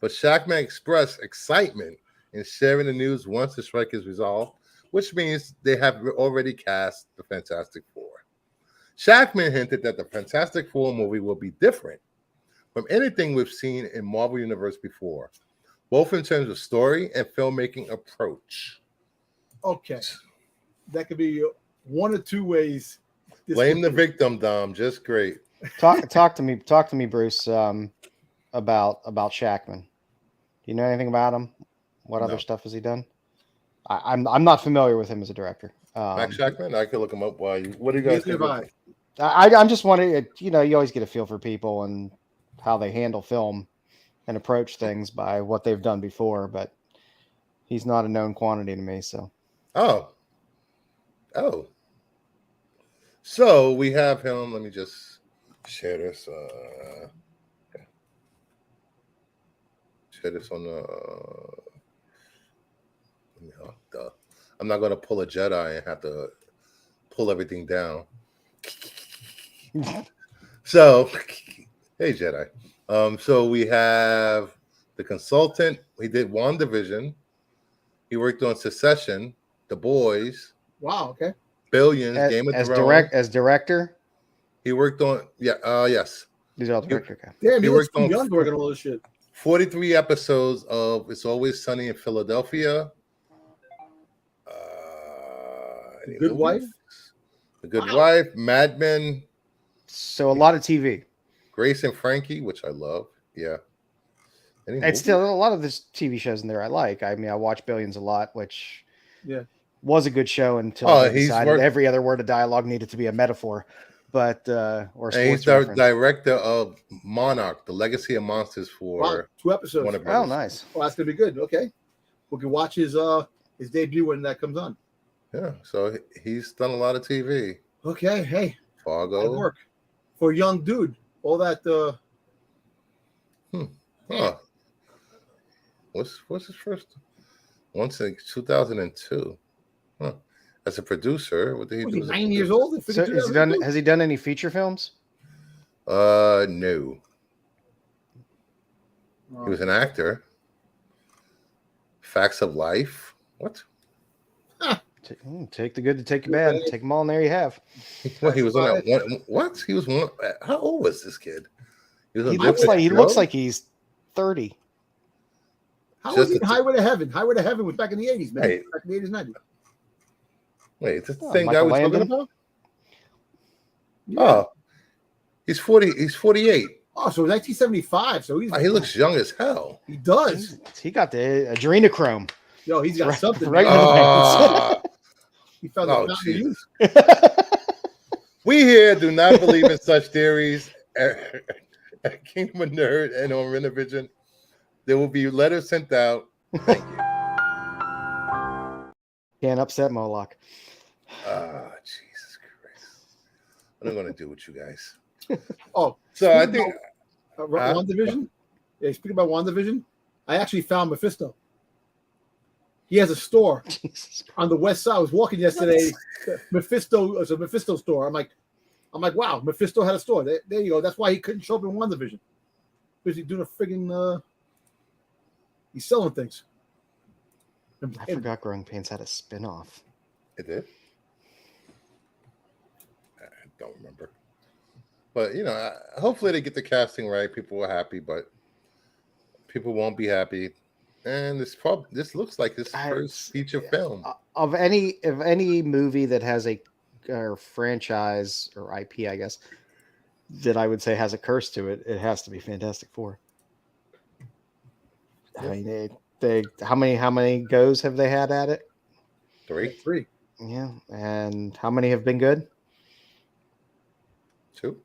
but Shackman expressed excitement in sharing the news once the strike is resolved, which means they have already cast the Fantastic Four. Shackman hinted that the Fantastic Four movie will be different from anything we've seen in Marvel Universe before, both in terms of story and filmmaking approach. Okay. That could be one or two ways. Blame the victim, Dom. Just great. talk to me, Bruce. About Shackman. Do you know anything about him? What other stuff has he done? I'm not familiar with him as a director. Max Shackman, I could look him up. What do you guys think? I'm just wondering. You always get a feel for people and how they handle film and approach things by what they've done before. But he's not a known quantity to me. So. Oh. So we have him. Let me just share this. Share this on the. I'm not going to pull a Jedi and have to pull everything down. So, hey Jedi. So we have the consultant. He did WandaVision. He worked on Succession, The Boys. Wow. Okay. Billions, Game of Thrones. As director. He worked on yes. He's all director. Okay. Damn, he worked on working all this shit. 43 episodes of It's Always Sunny in Philadelphia. The Good Wife. The Good Wife, Mad Men. So a lot of TV. Grace and Frankie, which I love. Yeah. It's still a lot of this TV shows in there I like. I mean, I watch Billions a lot, which was a good show until they decided every other word of dialogue needed to be a metaphor. But he's the director of Monarch, The Legacy of Monsters for 2 episodes. Oh, nice. Well, that's gonna be good. Okay, we can watch his debut when that comes on. Yeah, so he's done a lot of TV. Okay, hey, Fargo. work for a young dude. All that. What's his first? Once in 2002. Huh. As a producer, what did he do? 9 years old. So has he done any feature films? No. He was an actor. Facts of Life. What? Take the good to take the bad. Take them all, and there you have. Well, he was on that one. What? He was one. How old was this kid? He looks like he's 30. How was he in Highway to Heaven? Highway to Heaven was back in the 80s, man. Hey. Back in the 80s, 90s. Wait, is this the same guy we're talking about? Yeah. Oh, he's 40. He's 48. Oh, so 1975. So he looks young as hell. He does. He got the adrenochrome. Yo, he's got something. Right in the veins. He found the fountain of youth. We here do not believe in such theories. At Kingdom of Nerd and on Renovision, there will be letters sent out. Thank you. Can't upset Moloch. Jesus Christ. What am I going to do with you guys? So I think WandaVision. Yeah, speaking about WandaVision, I actually found Mephisto. He has a store on the west side. I was walking yesterday. Mephisto is a Mephisto store. I'm like, wow, Mephisto had a store. There you go. That's why he couldn't show up in WandaVision. Because he's doing a friggin' he's selling things. I forgot Growing Pains had a spin-off. It did. don't remember. But hopefully they get the casting right. People are happy, but people won't be happy. And this looks like his first feature film of any movie that has a or franchise or IP, I guess, that I would say has a curse to it. It has to be Fantastic Four. I mean, they how many goes have they had at it? Three. Yeah, and how many have been good? 2.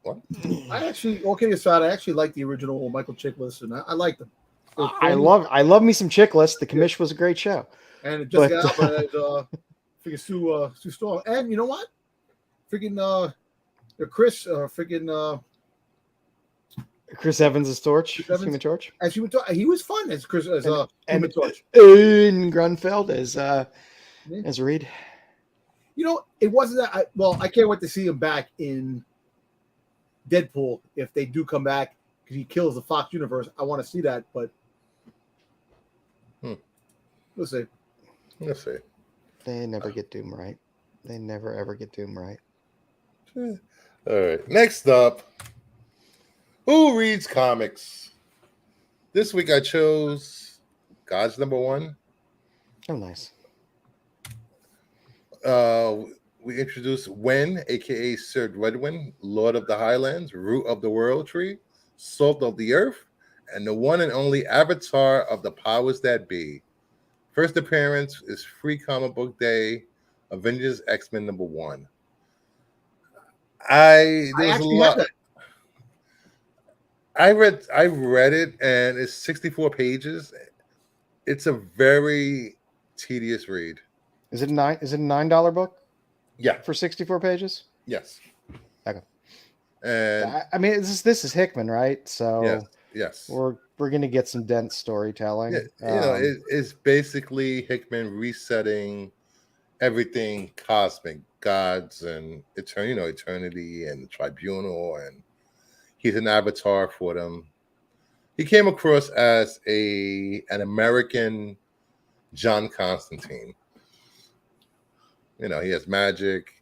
1. I actually, okay aside, I actually like the original Michael Chiklis, and I liked them. I love me some Chickless. The Commish was a great show, and it just got out as freaking Sue Storm. And you know what? Freaking Chris Evans' Torch, Human Torch. As Human Torch, he was fun as Chris Human Torch. And Grunfeld as Reed. It wasn't that. I can't wait to see him back in Deadpool if they do come back because he kills the Fox universe. I want to see that, but we'll see. We'll see. They never get Doom right. They never ever get Doom right. All right. Next up, who reads comics? This week I chose God's Number One. Oh, nice. We introduced Wen, aka Sir Redwin, Lord of the Highlands, Root of the World Tree, Salt of the Earth, and the one and only Avatar of the powers that be. First appearance is Free Comic Book Day, Avengers X-Men number 1. I read it, and it's 64 pages. It's a very tedious read. Is it a $9 book? Yeah, for 64 pages. Yes. Okay. And I mean, this is Hickman, right? So yes, we're gonna get some dense storytelling. Yeah, it's basically Hickman resetting everything cosmic, gods and eternity and the tribunal, and he's an avatar for them. He came across as an American John Constantine. He has magic,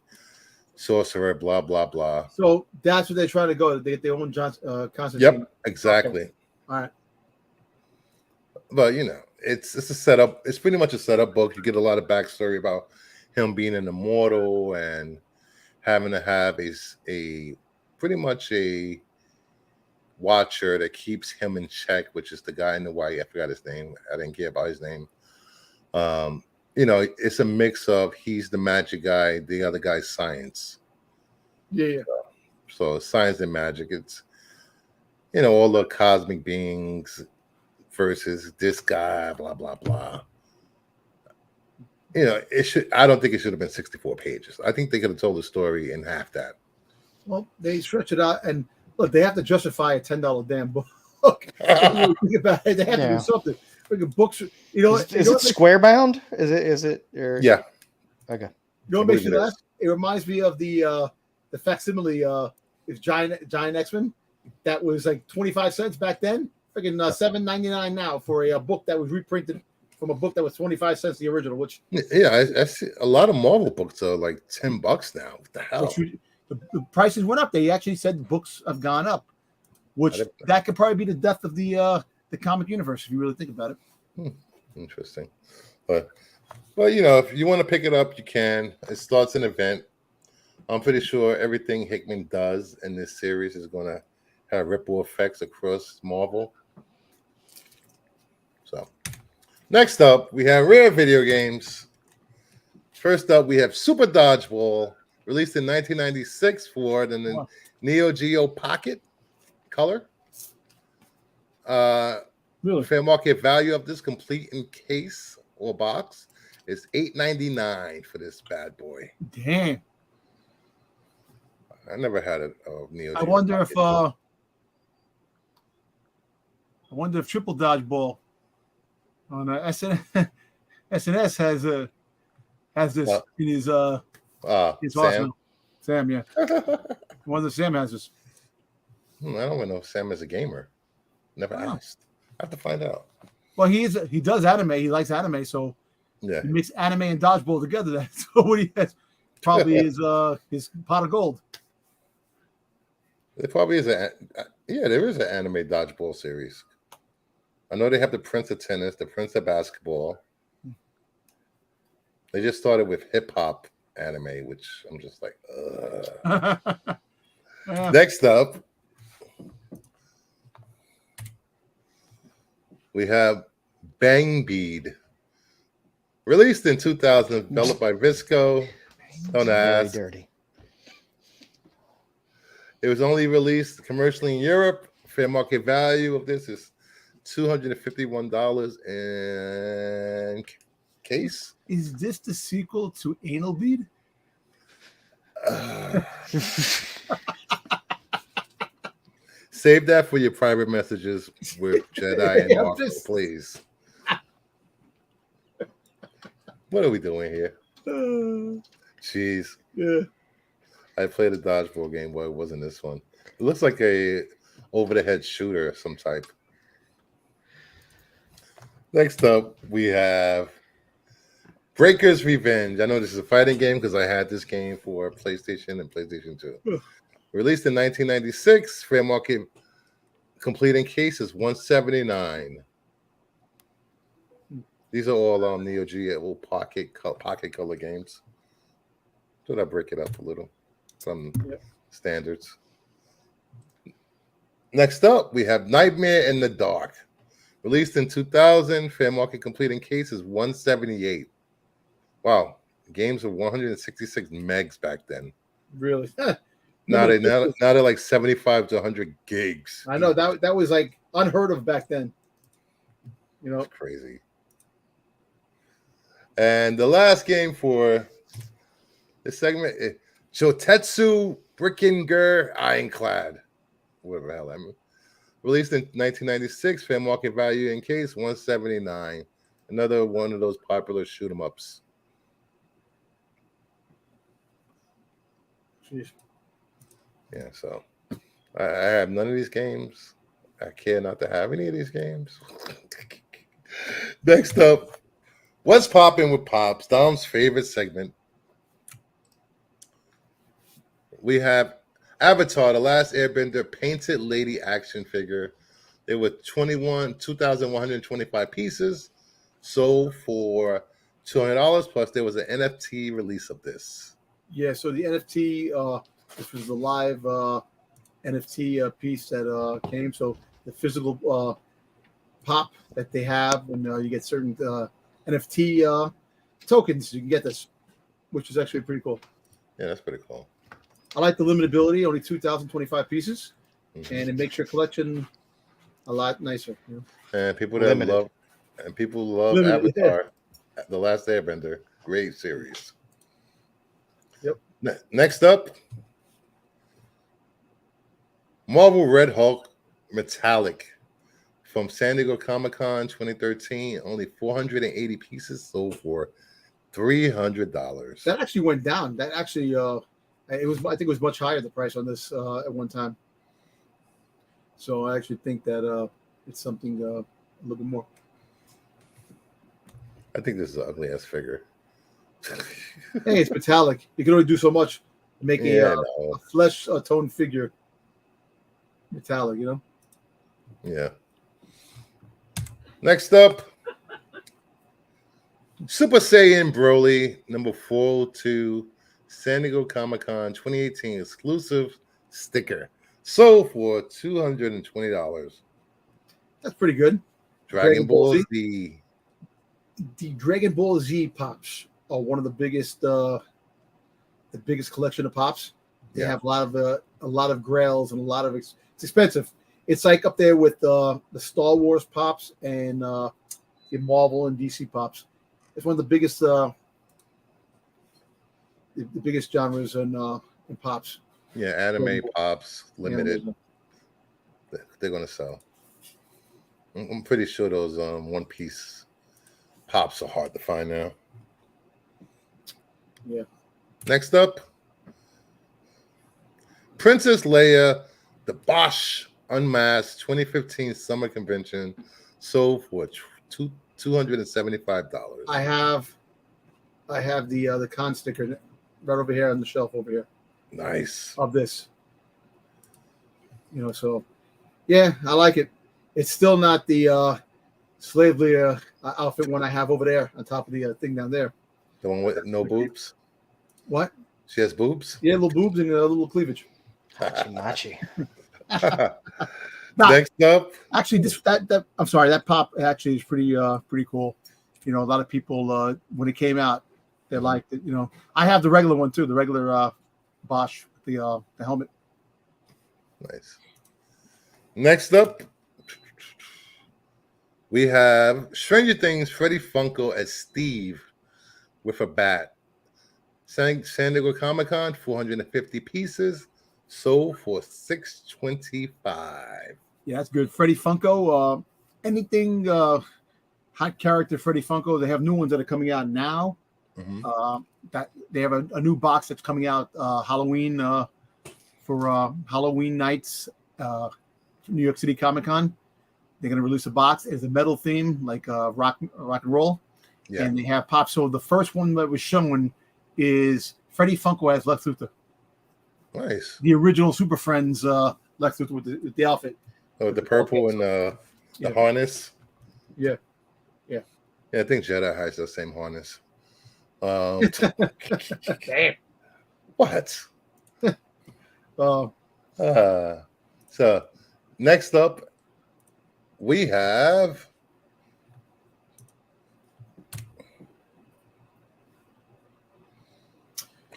sorcerer, blah blah blah. So that's what they're trying to go. They get their own John Constantine. Yep, exactly. Okay. All right. But it's a setup. It's pretty much a setup book. You get a lot of backstory about him being an immortal and having to have a pretty much a watcher that keeps him in check, which is the guy in the white. I forgot his name. I didn't care about his name. It's a mix of he's the magic guy, the other guy's science. Yeah. So science and magic. It's all the cosmic beings versus this guy, blah blah blah. It should. I don't think it should have been 64 pages. I think they could have told the story in half that. Well, they stretch it out, and look, they have to justify a $10 damn book. Think about it. They have to do something. Books, is it square bound? Is it? Yeah. Okay. What makes me laugh? It reminds me of the facsimile. It's Giant X-Men. That was like 25 cents back then. Freaking $7.99 now for a book that was reprinted from a book that was 25 cents the original. Which I see a lot of Marvel books are like $10 now. What the hell? The prices went up. They actually said books have gone up, which that could probably be the death of the comic universe if you really think about it. Interesting, but if you want to pick it up, you can. It starts an event. I'm pretty sure everything Hickman does in this series is going to have ripple effects across Marvel. So, next up, we have Rare Video Games. First up, we have Super Dodgeball, released in 1996 for the Neo Geo Pocket Color. Really? Fair market value of this complete in case or box is $8.99 for this bad boy. Damn. I never had a Neo Geo. I wonder if Triple Dodgeball on SNS has this in his arsenal. Sam, yeah. I wonder if Sam has this. I don't even know if Sam is a gamer. Never asked. I have to find out. Well, he does anime. He likes anime, so yeah, he mixed anime and dodgeball together. That's what he has. probably his pot of gold. There probably is there is an anime dodgeball series. I know they have the Prince of Tennis, the Prince of Basketball. They just started with hip hop anime, which I'm just like, Next up, we have Bang Bead. Released in 2000, developed by Visco. Don't Very ask. dirty. It was only released commercially in Europe. Fair market value of this is $251 and case. Is this the sequel to Anal Bead? Save that for your private messages with Jedi and Yeah, Marco, please. What are we doing here? Jeez. Yeah. I played a dodgeball game, but it wasn't this one. It looks like a over-the-head shooter of some type. Next up, we have Breaker's Revenge. I know this is a fighting game because I had this game for PlayStation and PlayStation 2. Released in 1996, fair market completing case is $179. These are all Neo Geo pocket color games. Should I break it up a little? Some standards. Next up, we have Nightmare in the Dark. Released in 2000, fair market completing case is $178. Wow, games were 166 megs back then. Really? Now they're like 75 to 100 gigs. I know that was like unheard of back then. You know, it's crazy. And the last game for this segment is Shotetsu Brickinger Ironclad. Whatever the hell that means. Released in 1996, fair market value in case $179. Another one of those popular shoot 'em ups. Jeez. Yeah, so I have none of these games. I care not to have any of these games. Next up, what's popping with Pops? Dom's favorite segment. We have Avatar: The Last Airbender painted lady action figure. There were 2,125 pieces, sold for $200. Plus, there was an NFT release of this. Yeah, so the NFT, this was the live NFT piece that came. So the physical pop that they have when you get certain NFT tokens, you can get this, which is actually pretty cool. Yeah, that's pretty cool. I like the limitability, only 2,025 pieces, and it makes your collection a lot nicer. You know? And people that love Avatar, The Last Airbender, great series. Yep. Next up, Marvel Red Hulk Metallic from San Diego Comic-Con 2013. Only 480 pieces, sold for $300. That actually went down. That actually, I think it was much higher the price on this at one time. So I actually think that it's something a little bit more. I think this is an ugly ass figure. Hey, it's metallic. You can only do so much to make a flesh tone figure metallic, you know? Yeah. Next up, Super Saiyan Broly, number 402, San Diego Comic-Con 2018 exclusive sticker. Sold for $220. That's pretty good. Dragon Ball Z. The Dragon Ball Z pops are one of the biggest collection of pops. They have a lot of grails and a lot of it's expensive. It's like up there with the Star Wars pops and the Marvel and DC pops. It's one of the biggest genres in pops. Yeah, anime pops limited. They're gonna sell. I'm pretty sure those One Piece pops are hard to find now. Yeah. Next up, Princess Leia, the Bosch Unmasked 2015 Summer Convention, sold for $275. I have the con sticker right over here on the shelf over here Nice. of this. So yeah, I like it. It's still not the slave Leah outfit one I have over there on top of the thing down there. The one with no boobs. What? She has boobs. Yeah, little boobs and a little cleavage. Hachi Next up, Actually, that I'm sorry, that pop actually is pretty cool. A lot of people when it came out, they liked it. I have the regular one too, the regular Bosch, the helmet. nice. Next up, we have Stranger Things Freddy Funko as Steve with a bat. San Diego Comic-Con, 450 pieces, sold for $625. Yeah, that's good. Freddy Funko. Anything hot character Freddy Funko? They have new ones that are coming out now. That they have a new box that's coming out Halloween for Halloween nights. New York City Comic Con. They're going to release a box. It's a metal theme, like rock and roll. Yeah. And they have pop. So the first one that was shown is Freddy Funko as Lex Luthor. Nice. The original Super Friends Lex Luthor with the outfit. Oh, the purple and the harness. Yeah. Yeah, I think Jedi has the same harness. Damn. What? So next up, we have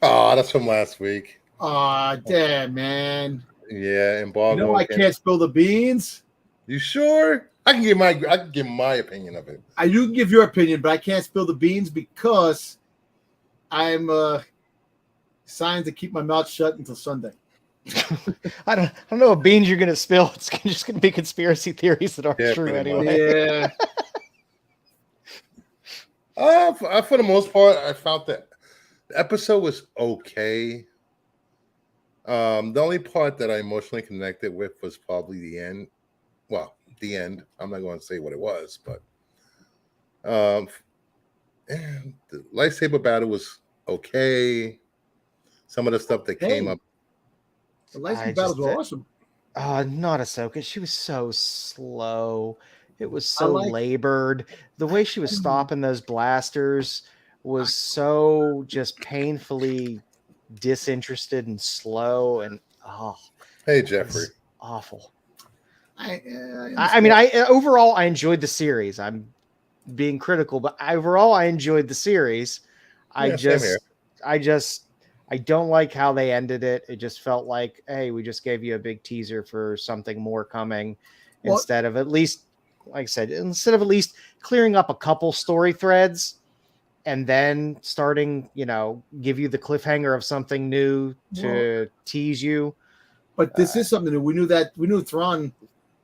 that's from last week. Damn, man. Yeah, embargo. I can't spill the beans. You sure? I can give my opinion of it. You can give your opinion, but I can't spill the beans because I'm signed to keep my mouth shut until Sunday. I don't know what beans you're gonna spill. It's just gonna be conspiracy theories that aren't true anyway. Yeah. For the most part, I felt that the episode was okay. The only part that I emotionally connected with was probably the end. Well, the end. I'm not going to say what it was, but the lightsaber battle was okay. Some of the stuff that came up. The lightsaber battles were awesome. Not Ahsoka. She was so slow. It was so labored. The way she was stopping those blasters was so just painfully disinterested and slow. And hey, Jeffrey, awful. I mean, overall I enjoyed the series. I'm being critical, but overall I enjoyed the series. I don't like how they ended it. It just felt like, hey, we just gave you a big teaser for something more coming, instead of at least, like I said, clearing up a couple story threads and then starting, give you the cliffhanger of something new to tease you. But this is something that we knew Thrawn,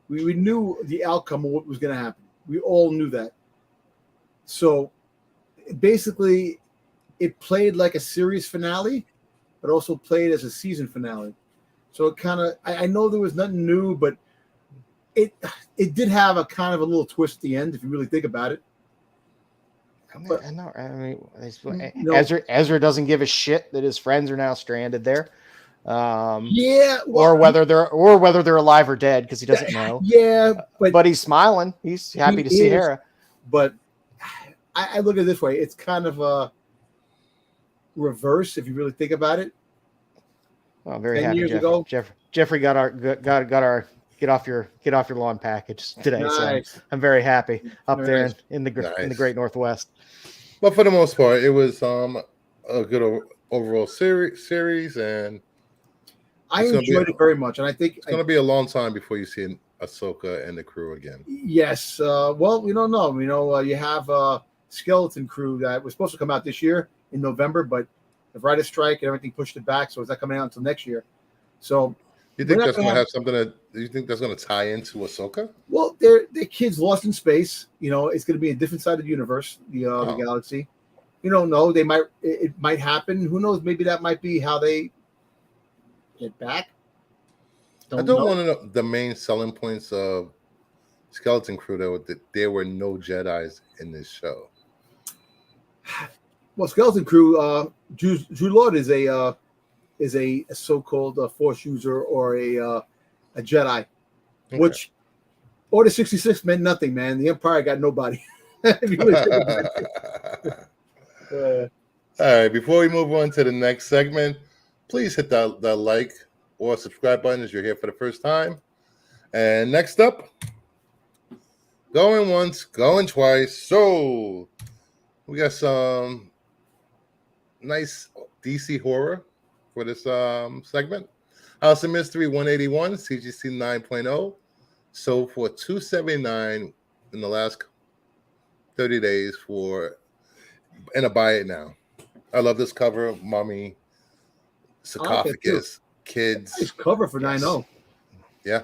we knew the outcome of what was going to happen. We all knew that. So basically, it played like a series finale, but also played as a season finale. So it kind of, I know there was nothing new, but it did have a kind of a little twist at the end, if you really think about it. But, Ezra doesn't give a shit that his friends are now stranded there. Or whether they're alive or dead, because he doesn't know. Yeah, but he's smiling. He's happy to see Hera. But I look at it this way: it's kind of a reverse if you really think about it. Well, I'm very happy. Jeffrey got our get off your lawn package today. Nice. So I'm very happy up there in the Great Northwest. But for the most part, it was a good overall series, and I enjoyed it very much. And I think it's going to be a long time before you see Ahsoka and the crew again. Yes. Well, we don't know. You have a Skeleton Crew that was supposed to come out this year in November, but the writer's strike and everything pushed it back. So it's not coming out until next year. So you think that's going to have something that you think that's going to tie into Ahsoka? Well, they're kids lost in space. It's going to be a different side of the universe, the galaxy. You don't know. It might happen. Who knows? Maybe that might be how they get back. I don't want to know the main selling points of Skeleton Crew. That there were no Jedis in this show. Well, Skeleton Crew, Drew Lord is a so-called Force user or a Jedi, Okay. which Order 66 meant nothing, man. The Empire got nobody. If you really think about it. All right, before we move on to the next segment, please hit that like or subscribe button if you're here for the first time. And next up, going once, going twice. So we got some nice DC horror for this segment. House of Mystery 181, CGC 9.0, sold for $279 in the last 30 days and a buy it now. I love this cover, Mommy, sarcophagus, kids. Nice cover for 9.0. Yeah.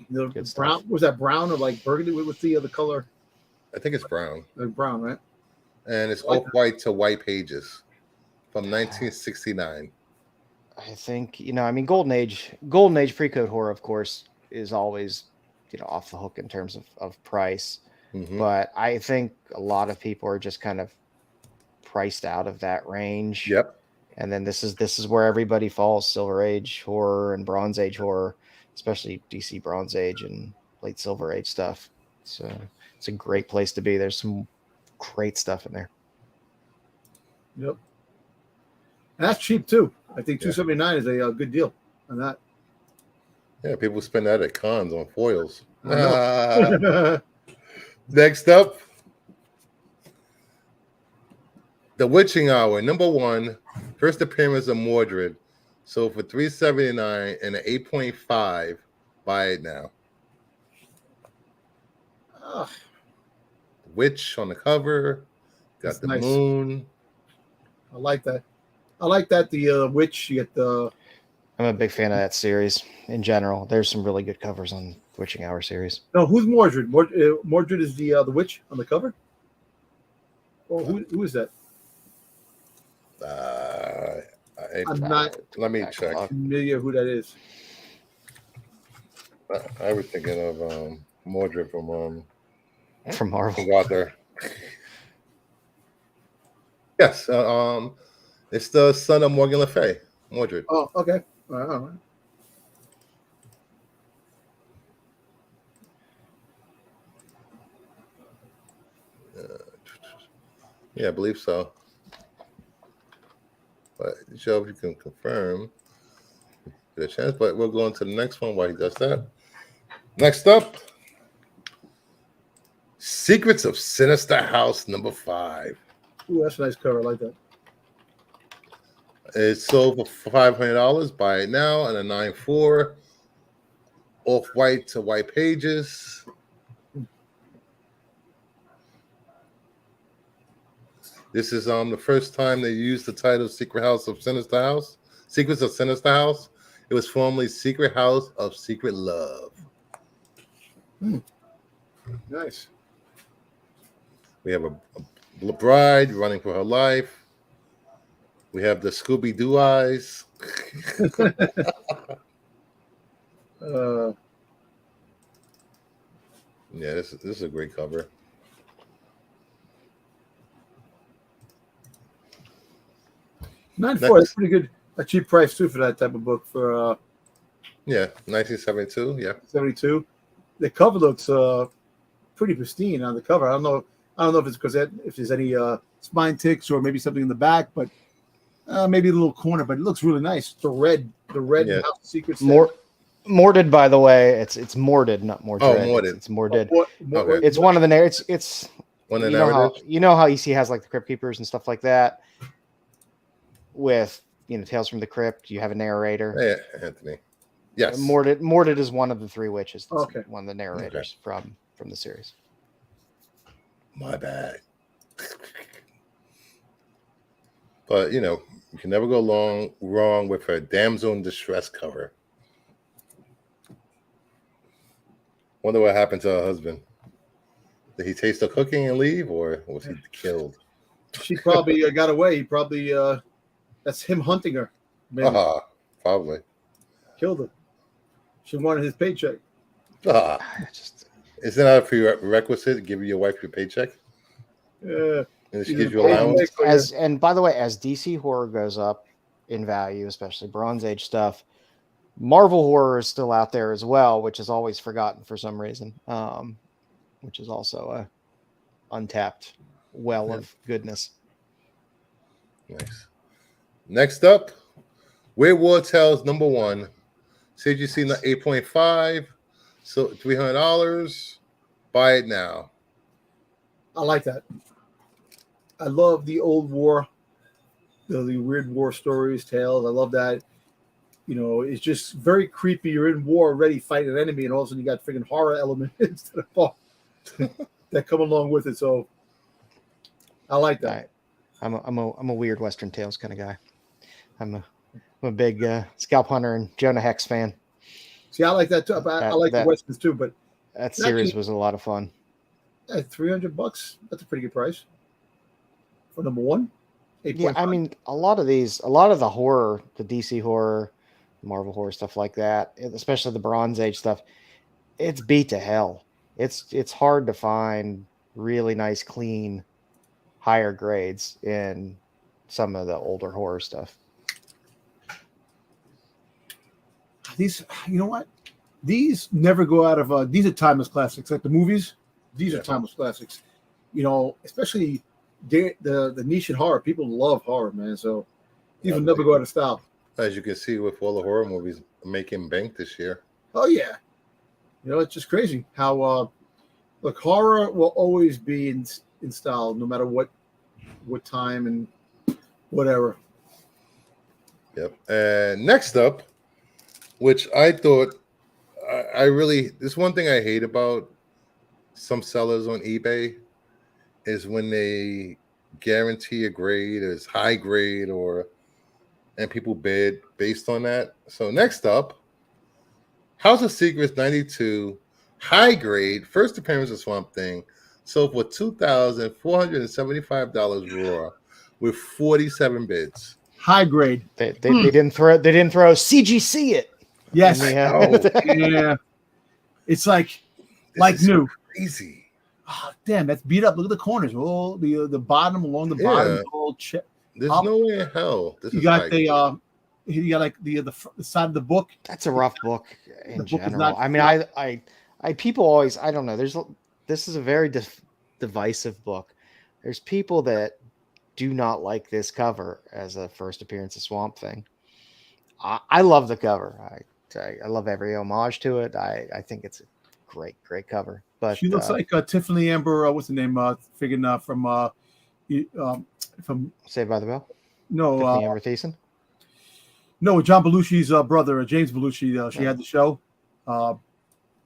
The Good stuff. brown, was that brown or like burgundy? What's the other color? I think it's brown. Brown, right? And it's off-white to white pages from 1969. I think, I mean, Golden Age pre-code horror, of course, is always, off the hook in terms of price. Mm-hmm. But I think a lot of people are just kind of priced out of that range. Yep. And then this is where everybody falls: Silver Age horror and Bronze Age horror, especially DC Bronze Age and late Silver Age stuff. So it's a great place to be. There's some great stuff in there. Yep. And that's cheap too. I think $279 is a good deal on that. Yeah, people spend that at cons on foils. Next up, The Witching Hour, #1, first appearance of Mordred. So for $379 and an 8.5, buy it now. Witch on the cover, got That's the nice. moon. I like that. The witch. You get the. I'm a big fan of that series in general. There's some really good covers on Witching Hour series. No, who's Mordred? Mordred is the witch on the cover. Oh, who is that? I'm not. Let me check. Familiar who that is. I was thinking of Mordred from Marvel. Walter. Yes, it's the son of Morgan Le Fay, Mordred. Oh, okay. All right. Yeah, I believe so. But Joe, if you can confirm, get a chance. But we'll go on to the next one while he does that. Next up, Secrets of Sinister House #5. Ooh, that's a nice cover. I like that. It's sold for $500. Buy it now, and a 9.4, off white to white pages. This is the first time they used the title Secrets of Sinister House. It was formerly Secret House of Secret Love. Nice. We have a bride running for her life. We have the Scooby-Doo eyes. Yeah, this is a great cover. $9.4. That's pretty good. A cheap price too for that type of book for 1972. Yeah, 72. The cover looks pretty pristine on the cover. I don't know if it's because if there's any spine ticks or maybe something in the back, but maybe a little corner. But it looks really nice. The red Yeah. House Secrets. Mordred, by the way, it's Mordred, not Mordred. Oh, Mordred. It's Mordred. Okay. It's one of the it's One of you the know how narratives. EC has like the Crypt Keepers and stuff like that. With Tales from the Crypt, you have a narrator. Yeah, Anthony. Yes. Mordred is one of the three witches. Okay. One of the narrators from the series. My bad. But you can never go wrong with her damsel in distress cover. Wonder what happened to her husband. Did he taste the cooking and leave, or was he killed? She probably got away. He probably that's him hunting her. Maybe. Probably. Killed her. She wanted his paycheck. Isn't that a prerequisite to give your wife your paycheck? Yeah. And it gives you And- allowance. And by the way, as DC horror goes up in value, especially Bronze Age stuff, Marvel horror is still out there as well, which is always forgotten for some reason. Which is also a untapped well of goodness. Nice. Next up, Weird War Tales #1. Said you seen the 8.5, so $300. Buy it now. I like that. I love the old war, the weird war stories, tales. I love that. You know, it's just very creepy. You're in war already fighting an enemy, and all of a sudden you got freaking horror element instead of fun that come along with it. So I like that. I'm a weird Western Tales kind of guy. I'm a big Scalp Hunter and Jonah Hex fan. See, I like that too. I like the westerns too, but that series was a lot of fun. At $300, that's a pretty good price for #1. 8. Yeah, I mean, a lot of the horror, the DC horror, Marvel horror stuff like that, especially the Bronze Age stuff, it's beat to hell. It's hard to find really nice, clean, higher grades in some of the older horror stuff. These, you know what? These never go out of. These are timeless classics, like the movies. These are timeless classics. You know, especially the niche in horror. People love horror, man. So these will never go out of style. As you can see with all the horror movies making bank this year. Oh yeah, you know, it's just crazy how look, horror will always be in style, no matter what time and whatever. Yep. And next up, which I thought I really, this one thing I hate about some sellers on eBay is when they guarantee a grade as high grade and people bid based on that. So next up, House of Secrets 92 high grade first appearance of Swamp Thing sold for $2,475 raw with 47 bids. High grade. They didn't throw CGC it. Yes. Yeah. It's like new. Crazy. Oh, damn, that's beat up. Look at the corners. Oh, the bottom along the bottom is all chip. There's no way in hell. You got the side of the book. That's a rough book in general. I mean, I people always, I don't know. This is a very divisive book. There's people that do not like this cover as a first appearance of Swamp Thing. I love the cover. I love every homage to it. I think it's a great cover. But she looks like Tiffany Amber. What's the name? Figuring from Saved by the Bell. No, Tiffany Amber Thiessen. No, John Belushi's brother, James Belushi. She had the show, The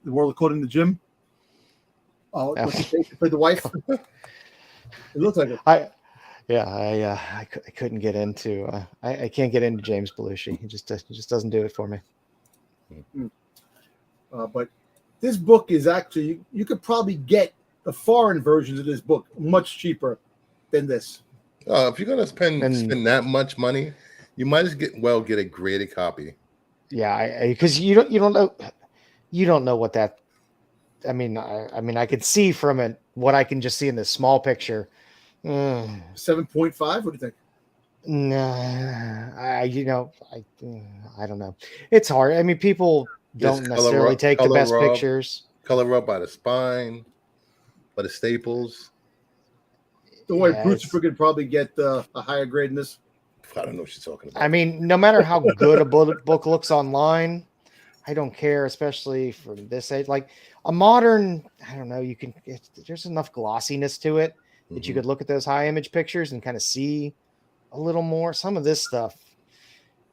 World According to Jim. What's his face? She played the wife. It looks like it. I couldn't get into. I can't get into James Belushi. He just doesn't do it for me. But this book is actually, you could probably get the foreign versions of this book much cheaper than this. If you're gonna spend that much money, you might as get a graded copy. Yeah, because you don't know what that. I mean, I could see from it what I can just see in this small picture. 7.5. What do you think? Nah, I don't know. It's hard. I mean, people don't necessarily take the best pictures. Color up by the spine, by the staples. Don't worry, Bruce could probably get a higher grade in this. I don't know what she's talking about. I mean, no matter how good a book looks online, I don't care, especially for this age. Like a modern, I don't know, there's enough glossiness to it that you could look at those high image pictures and kind of see a little more. Some of this stuff,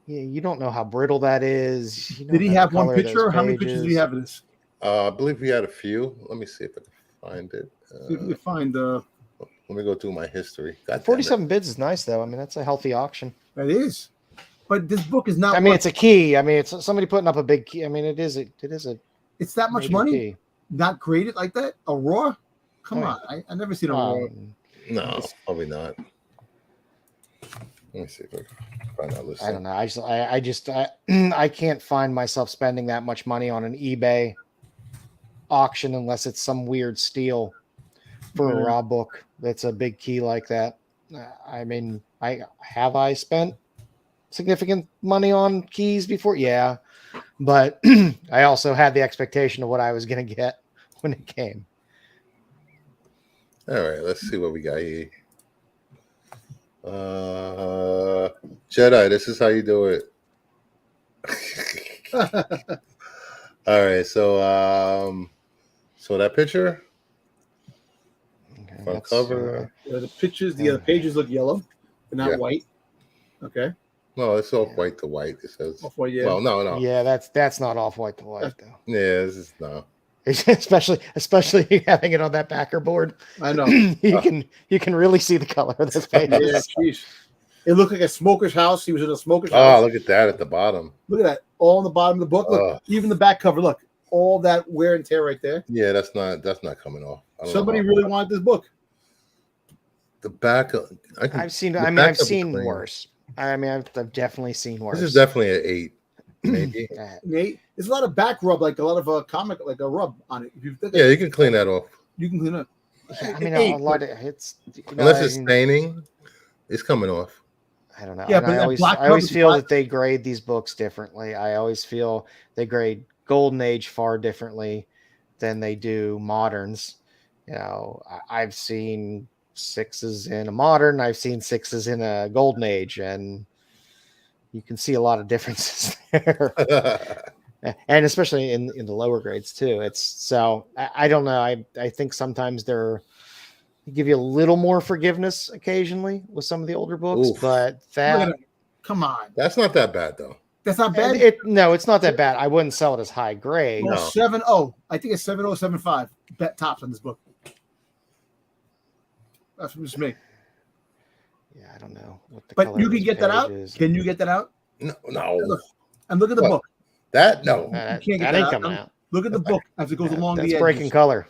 you don't know how brittle that is. Did he have one picture? How many pictures did he have of this? I believe we had a few. Let me see if I can find it. See if you can find let me go through my history. 47 bids is nice, though. I mean, that's a healthy auction. That is. But this book is not. I mean, it's a key. I mean, it's somebody putting up a big key. I mean, it is a. It's that much money. Key. Not graded like that. A raw. Come on, I never seen a raw. No, probably not. Let me see if I can find that list. I don't know. I can't find myself spending that much money on an eBay auction unless it's some weird steal for a Yeah. raw book. That's a big key like that. I mean, I spent significant money on keys before, yeah, but I also had the expectation of what I was going to get when it came. All right, let's see what we got here. Jedi, this is how you do it. All right, so that picture, Okay, front that's, cover. The pictures, the pages look yellow. They're not Yeah. white. Okay. No, it's off white to white. It says. Off-white, yeah. Well, no. Yeah, that's not off white to white though. Yeah, this is no. especially having it on that backer board. I know. you can really see the color of this page. Yeah, jeez. It looked like a smoker's house. He was in a smoker's Oh, house. look at that at the bottom. Look at that. All on the bottom of the book. Look, even the back cover. Look, all that wear and tear right there. Yeah, that's not coming off. Somebody really wanted this book. The back. I've seen worse. I mean, I've definitely seen worse. This is definitely an 8, maybe. Nate, there's a lot of back rub, like a lot of comic, like a rub on it. If you Yeah, you can clean that off. You can clean it. Yeah, I mean, a lot of it's unless it's staining, it's coming off. I don't know. Yeah, and but I always feel that they grade these books differently. I always feel they grade Golden Age far differently than they do moderns. You know, I've seen 6s in a modern, I've seen 6s in a Golden Age, and you can see a lot of differences there. And especially in the lower grades too. It's so I don't know. I think sometimes they give you a little more forgiveness occasionally with some of the older books, Oof. but that come on, that's not that bad though. That's not bad. No, it's not that bad. I wouldn't sell it as high grade. Well, 7.0. I think it's 7.075 bet tops on this book. That's just me. Yeah, I don't know what the but color you of can this get that page out. is. Can you get that out? No. And look at the What? book. That no. You can't get that that ain't out. coming out. Look at the book as it goes along the That's edges. breaking color.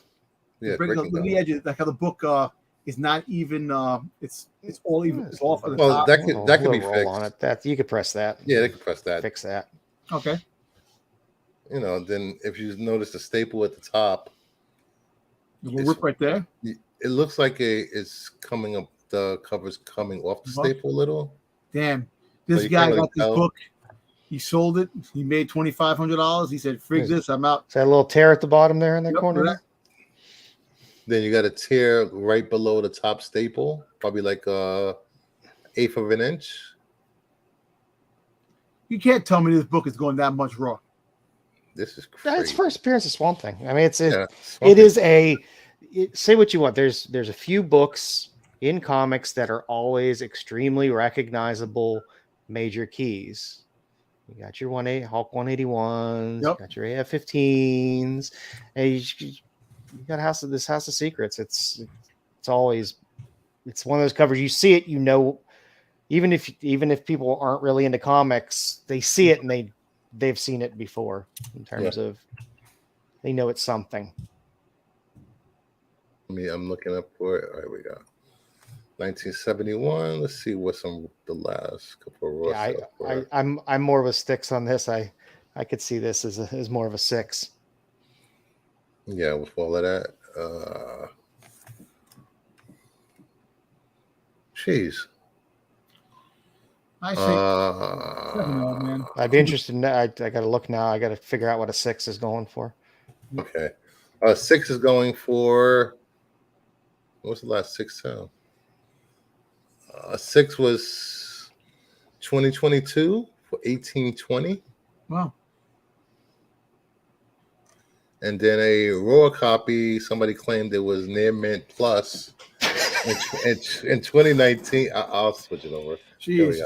Yeah, Look at the edges. Like how the book is not even. It's all even. It's off at the top. That could be roll fixed. on it. That you could press that. Yeah, they could press that. Fix that. Okay. You know, then if you notice the staple at the top, We'll rip right there. It looks like it's coming up. The cover's coming off the staple a little. Damn, this So guy can't got really this tell. book. He sold it. He made $2,500. He said, "Frig this. I'm out." Is that a little tear at the bottom there in that Yep, corner? that. Then you got a tear right below the top staple, probably like 1/8 of an inch. You can't tell me this book is going that much raw. This is Yeah, crazy. it's first appearance of Swamp Thing. I mean, Swamp it Thing. is say what you want. There's a few books in comics that are always extremely recognizable major keys. You got your Hulk 181s, you got your AF-15s, and you got this House of Secrets. It's always one of those covers. You see it, you know, even if people aren't really into comics, they see it and they've seen it before in terms of they know it's something. I'm looking up for it. All right, we got 1971. Let's see what's on the last couple of raw stuff. I'm more of a six on this. I could see this as more of a 6. Yeah, with all of that. Jeez. I say, man. I'd be interested in that. I got to look now. I got to figure out what a 6 is going for. Okay. 6 is going for. What's the last 6 sound? 6 was 2022 for 1820. Wow. And then a raw copy, somebody claimed it was near mint plus in 2019. I'll switch it over. Jeez.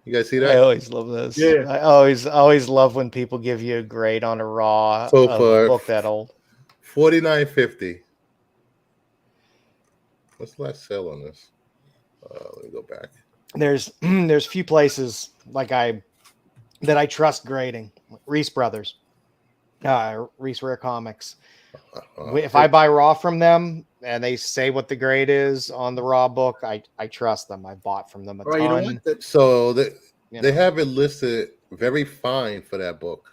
You guys see that? I always love this. Yeah. I always love when people give you a grade on a raw So of for a book that old. $49.50. What's the last sale on this? Let me go back. There's few places that I trust grading. Reese Brothers, Reese Rare Comics. If I buy raw from them and they say what the grade is on the raw book, I trust them. I bought from them a ton. You know what? So they have it listed very fine for that book.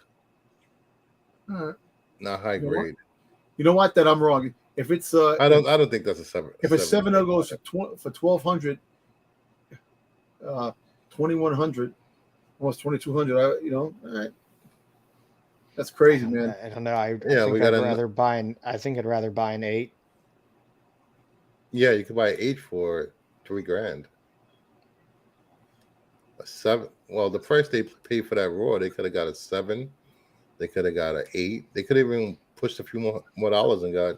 All right. Not high grade. You know what? That I'm wrong. If it's I don't think that's a 7. if a 7.0 goes for 1,200, 2,100, almost 2,200, all right. That's crazy, man. I don't know. I Yeah, think we got I'd rather buy an. I think I'd rather buy an 8. Yeah, you could buy 8 for $3,000. A 7. Well, the price they paid for that Raw, they could have got a 7. They could have got an 8. They could have even pushed a few more dollars and got an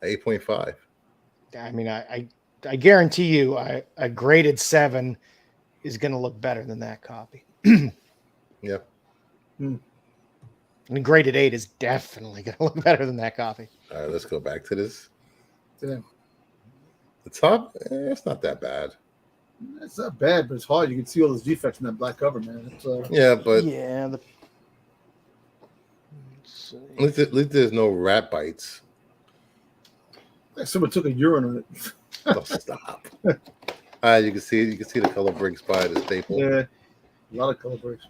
8.5. I mean, I guarantee you, a graded 7 is going to look better than that copy. Yeah. And graded 8 is definitely going to look better than that copy. All right, let's go back to this. Yeah. The top, it's not that bad. It's not bad, but it's hard. You can see all those defects in that black cover, man. Yeah, but yeah. at least there's no rat bites. Someone took a urine on it. Oh, stop. You can see the color breaks by the staple. Yeah, a lot of color breaks.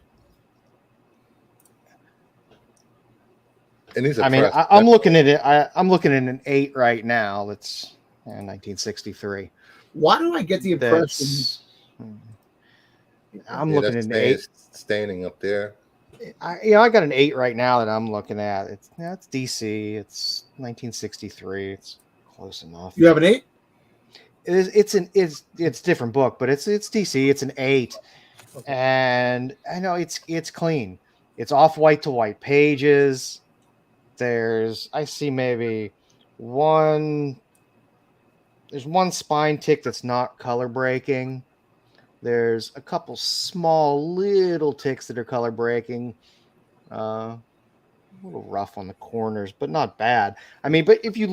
And these are I mean, pressed. I'm looking at it. I'm looking at an 8 right now. That's 1963. Why do I get the impression? I'm looking at an 8 staining up there. I got an 8 right now that I'm looking at. It's DC. It's 1963. It's close enough. You have an 8? It's a different book, but it's DC. It's an 8, okay. And I know it's clean. It's off white to white pages. I see maybe there's one spine tick that's not color breaking. There's a couple small little ticks that are color breaking. A little rough on the corners, but not bad. I mean, but if you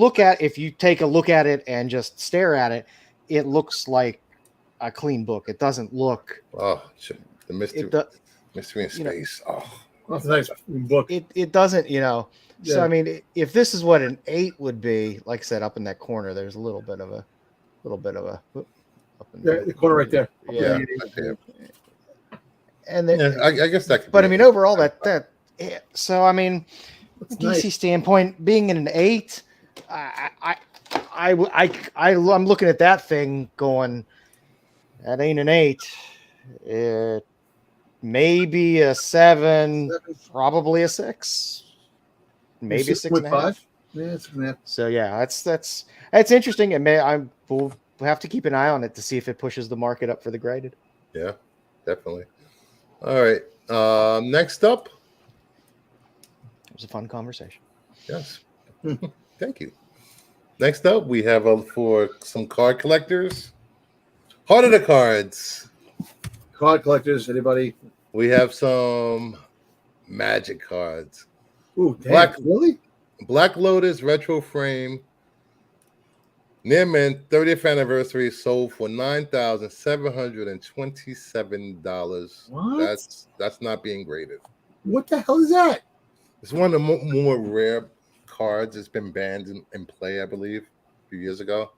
take a look at it and just stare at it, it looks like a clean book. It doesn't look. Oh, the mystery in space. That's a nice book. It doesn't, Yeah. So I mean, if this is what an 8 would be, like I said, up in that corner, there's a little bit of a. Up in the corner right there. Yeah. And then, I guess that could but be I mean, overall, so I mean, That's DC nice. standpoint, being in an 8, I'm looking at that thing going, that ain't an 8. It may be a 7, probably a 6, maybe a 6.5. Yeah, 6.5. So yeah, that's interesting. We'll have to keep an eye on it to see if it pushes the market up for the graded. Yeah, definitely. All right. Next up. It was a fun conversation. Yes. Thank you. Next up, we have for some card collectors. Heart of the Cards. Card collectors, anybody? We have some Magic cards. Ooh, damn, really? Black Lotus retro frame. Near mint 30th anniversary sold for $9,727. What? That's not being graded. What the hell is that? It's one of the more rare cards. It's been banned in play, I believe, a few years ago.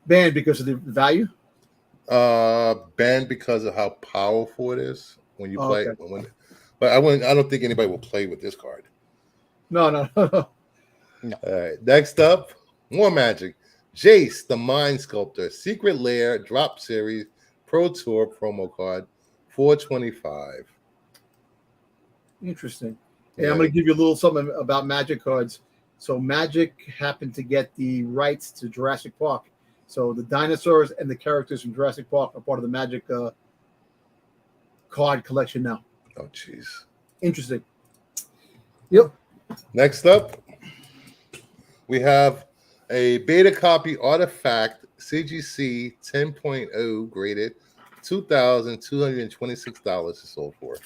Banned because of the value? Banned because of how powerful it is when you play. Okay. But I don't think anybody will play with this card. No. All right. Next up, more Magic. Jace, the Mind Sculptor, Secret Lair Drop Series Pro Tour promo card, $425. Interesting. Yeah, I'm going to give you a little something about Magic cards. So Magic happened to get the rights to Jurassic Park. So the dinosaurs and the characters from Jurassic Park are part of the Magic card collection now. Oh, jeez. Interesting. Yep. Next up, we have a beta copy Artifact CGC 10.0 graded, $2,226 is sold for.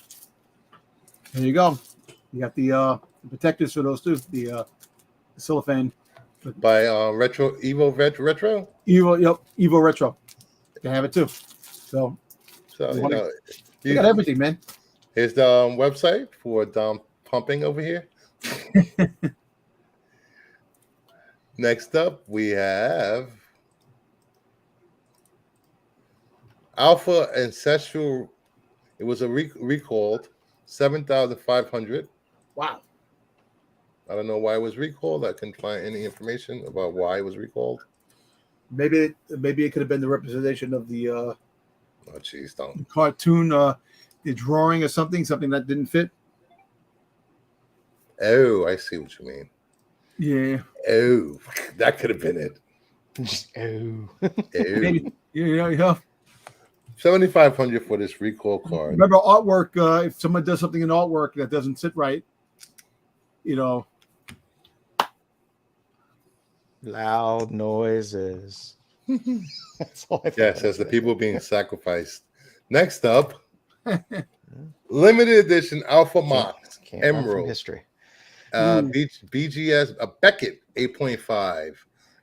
There you go. You got the protectors for those too. The cellophane by Evo Retro. Evo Retro. They have it too. So you got everything, man. Here's the website for Dom Pumping over here. Next up, we have Alpha Ancestral. It was a recalled 7,500. Wow. I don't know why it was recalled. I couldn't find any information about why it was recalled. Maybe it could have been the representation of the Oh, jeez, don't. cartoon, the drawing or something that didn't fit. Oh, I see what you mean. Yeah. Oh, that could have been it. Just, oh. Oh. Maybe. Yeah. 7,500 for this recall card. Remember artwork. If someone does something in artwork that doesn't sit right, Loud noises. That's all I Yes, as the people being sacrificed. Next up, limited edition Alpha Mox Can't run from Emerald. history. BGS Beckett 8.5,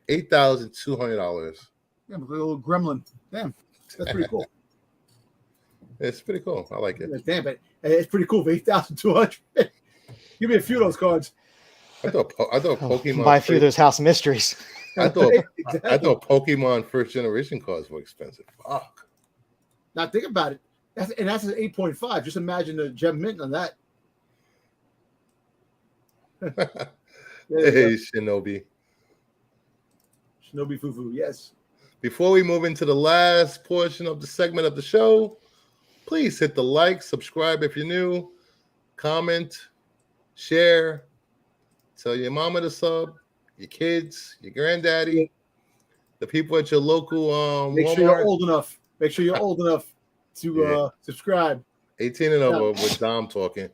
$8,200. Yeah, with a little gremlin. Damn, that's pretty cool. It's pretty cool. I like it. Damn it, it's pretty cool. For 8,200. Give me a few of those cards. I thought Pokemon. Buy a few of those House Mysteries. I thought Exactly. Pokemon first generation cards were expensive. Fuck. Now think about it. That's an 8.5. Just imagine the gem mint on that. Hey, Shinobi. Shinobi Fufu, yes. Before we move into the last portion of the segment of the show, please hit the like, subscribe if you're new, comment, share, tell your mama to sub, your kids, your granddaddy, the people at your local Make Walmart. sure you're old enough. Make sure you're old enough to subscribe. 18 and over with Dom talking.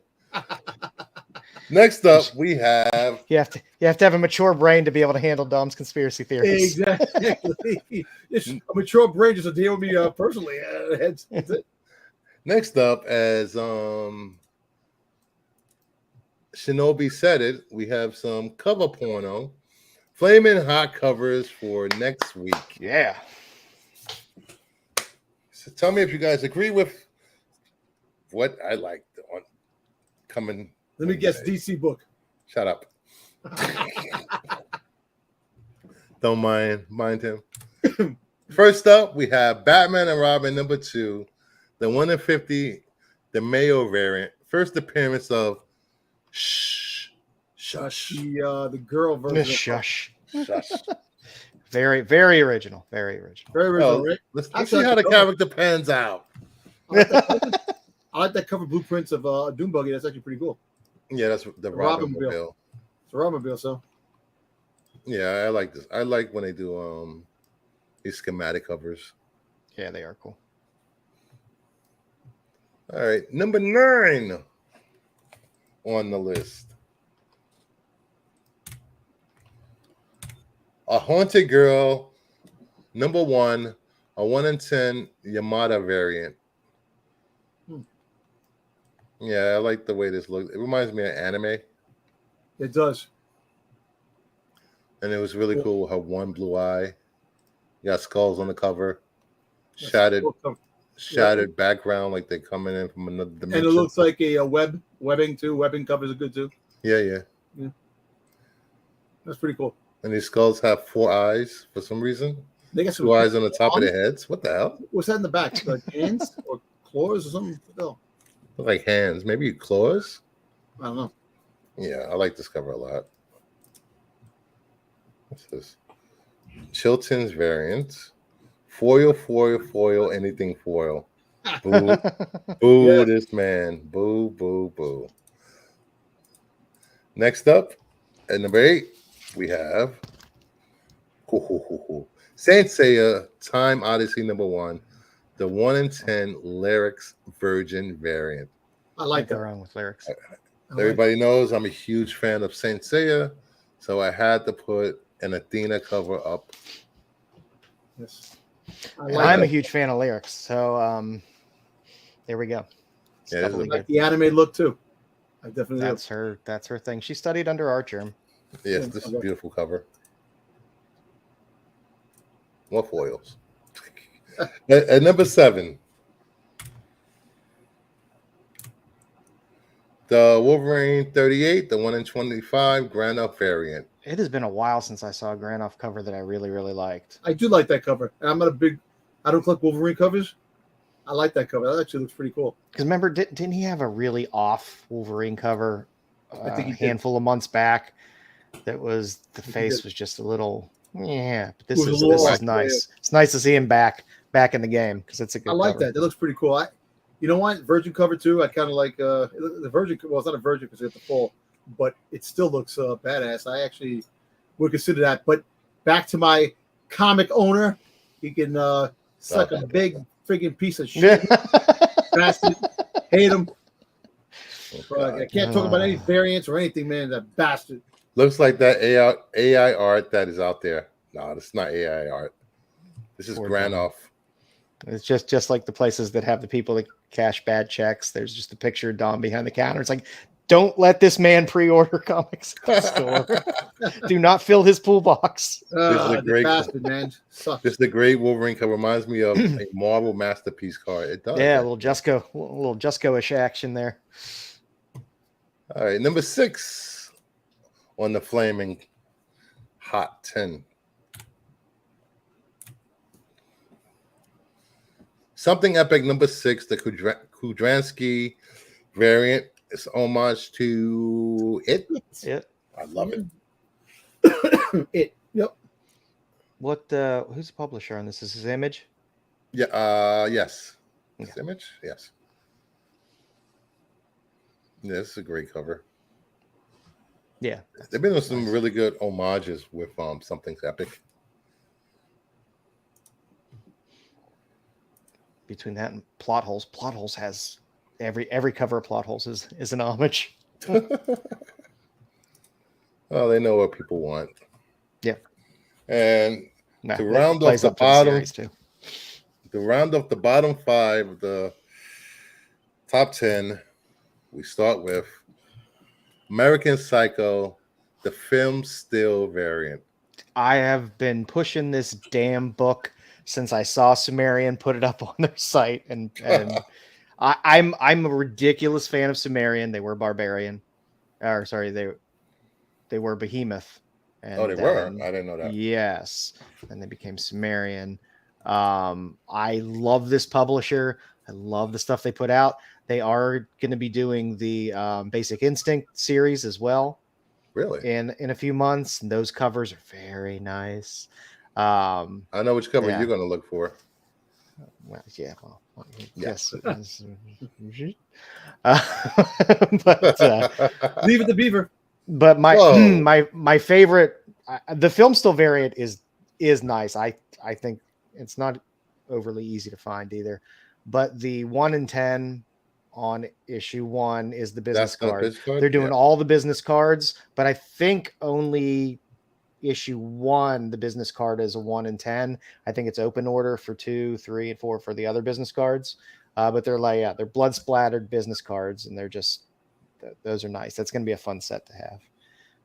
Next up, we have You have to have a mature brain to be able to handle Dom's conspiracy theories. Exactly. It's a mature brain just to deal with me personally. That's it. next up as Shinobi said it, we have some cover porno, flaming hot covers for next week. Yeah. So tell me if you guys agree with what I like on coming. Let me guess, Wednesday. DC book. Shut up. Don't mind him. First up, we have Batman and Robin #2, the 1 in 50, the Mayo variant. First appearance of Shush. The girl version. Shush. Shush. Very, very original. Very original. Very original, Well, right? let's Actually, see how the I like character pans out. I like that cover blueprints of Doom Buggy. That's actually pretty cool. Yeah, that's the Robin Mobile. It's a Robinmobile, so. Yeah, I like this. I like when they do these schematic covers. Yeah, they are cool. All right, number 9 on the list. A Haunted Girl, #1, a 1 in 10 Yamada variant. Yeah, I like the way this looks. It reminds me of anime. It does. And it was really cool with her one blue eye. You got skulls on the cover. Shattered background, like they're coming in from another dimension. And it looks like a webbing too. Webbing covers are good too. Yeah. That's pretty cool. And these skulls have 4 eyes for some reason. They got 2 eyes on the top of their heads. What the hell? What's that in the back? Like hands or claws or something? No, Look like hands. Maybe claws. I don't know. Yeah, I like this cover a lot. What's this? Chilton's variant. Foil, anything foil. Boo, boo, this man. Boo, boo, boo. Next up, at number 8, we have Saint Seiya Time Odyssey #1, the 1 in 10 lyrics virgin variant. I like Go that. wrong with lyrics. Everybody knows I'm a huge fan of Saint Seiya, so I had to put an Athena cover up. Yes. I'm a huge fan of lyrics, so there we go. It's Yeah, this is doubly I like good. the anime look too. I definitely That's her thing. She studied under Art Germ. Yes, this is a beautiful cover. More foils. At number 7, the Wolverine 38, the 1 in 25 Grand Up variant. It has been a while since I saw a Granoff cover that I really, really liked. I do like that cover. And I'm not a big. I don't collect Wolverine covers. I like that cover. That actually looks pretty cool. Because remember, didn't he have a really off Wolverine cover I think he a did. handful of months back That was the He face did. was just a little, yeah. But It was a little this off, is nice. It's nice to see him back in the game because it's a good. I like cover. that. That looks pretty cool. You know what? Virgin cover too. I kind of like the Virgin. Well, it's not a Virgin because it's the full, but it still looks badass. I actually would consider that. But back to my comic owner, he can suck a big friggin' piece of shit, bastard. Hate him. But I can't talk about any variants or anything, man. That bastard. Looks like that AI art that is out there. No, this is not AI art. This is Granoff. It's just like the places that have the people that cash bad checks. There's just a picture of Dom behind the counter. It's like, don't let this man pre-order comics at the store. Do not fill his pool box. This is a great bastard, man. Sucks. This is the great Wolverine cover. Reminds me of a Marvel Masterpiece card. It does. Yeah, a little Jusco-ish action there. All right, number 6 on the flaming hot 10. Something Epic number 6, the Kudransky variant. It's homage to It. I love it. It. Yep. What? Who's the publisher on this? Is his Image? Yeah. Yes. His Yeah. Image. Yes. Yeah, this is a great cover. Yeah. They've been doing some really good homages with Something's Epic. Between that and Plot Holes has every cover of Plot Holes is an homage. Oh, they know what people want. Yeah. And Nah, to that round off plays the up to the bottom, series, too. to round off the bottom 5 of the top 10, we start with American Psycho, the film still variant. I have been pushing this damn book since I saw Sumerian put it up on their site, and I'm a ridiculous fan of Sumerian. They were Barbarian, or sorry, they were Behemoth. And they were. I didn't know that. Yes, and they became Sumerian. I love this publisher. I love the stuff they put out. They are going to be doing the Basic Instinct series as well. Really? In a few months, and those covers are very nice. I know which cover you're going to look for. Well, yeah. Well, yes. But Leave it to Beaver. But my favorite, the film still variant is nice. I think it's not overly easy to find either. But the 1 in 10 on issue 1 is the business card. They're doing all the business cards, but I think only issue 1, the business card is a 1 in 10. I think it's open order for 2, 3, and 4 for the other business cards. But they're they're blood splattered business cards, and they're just, those are nice. That's going to be a fun set to have.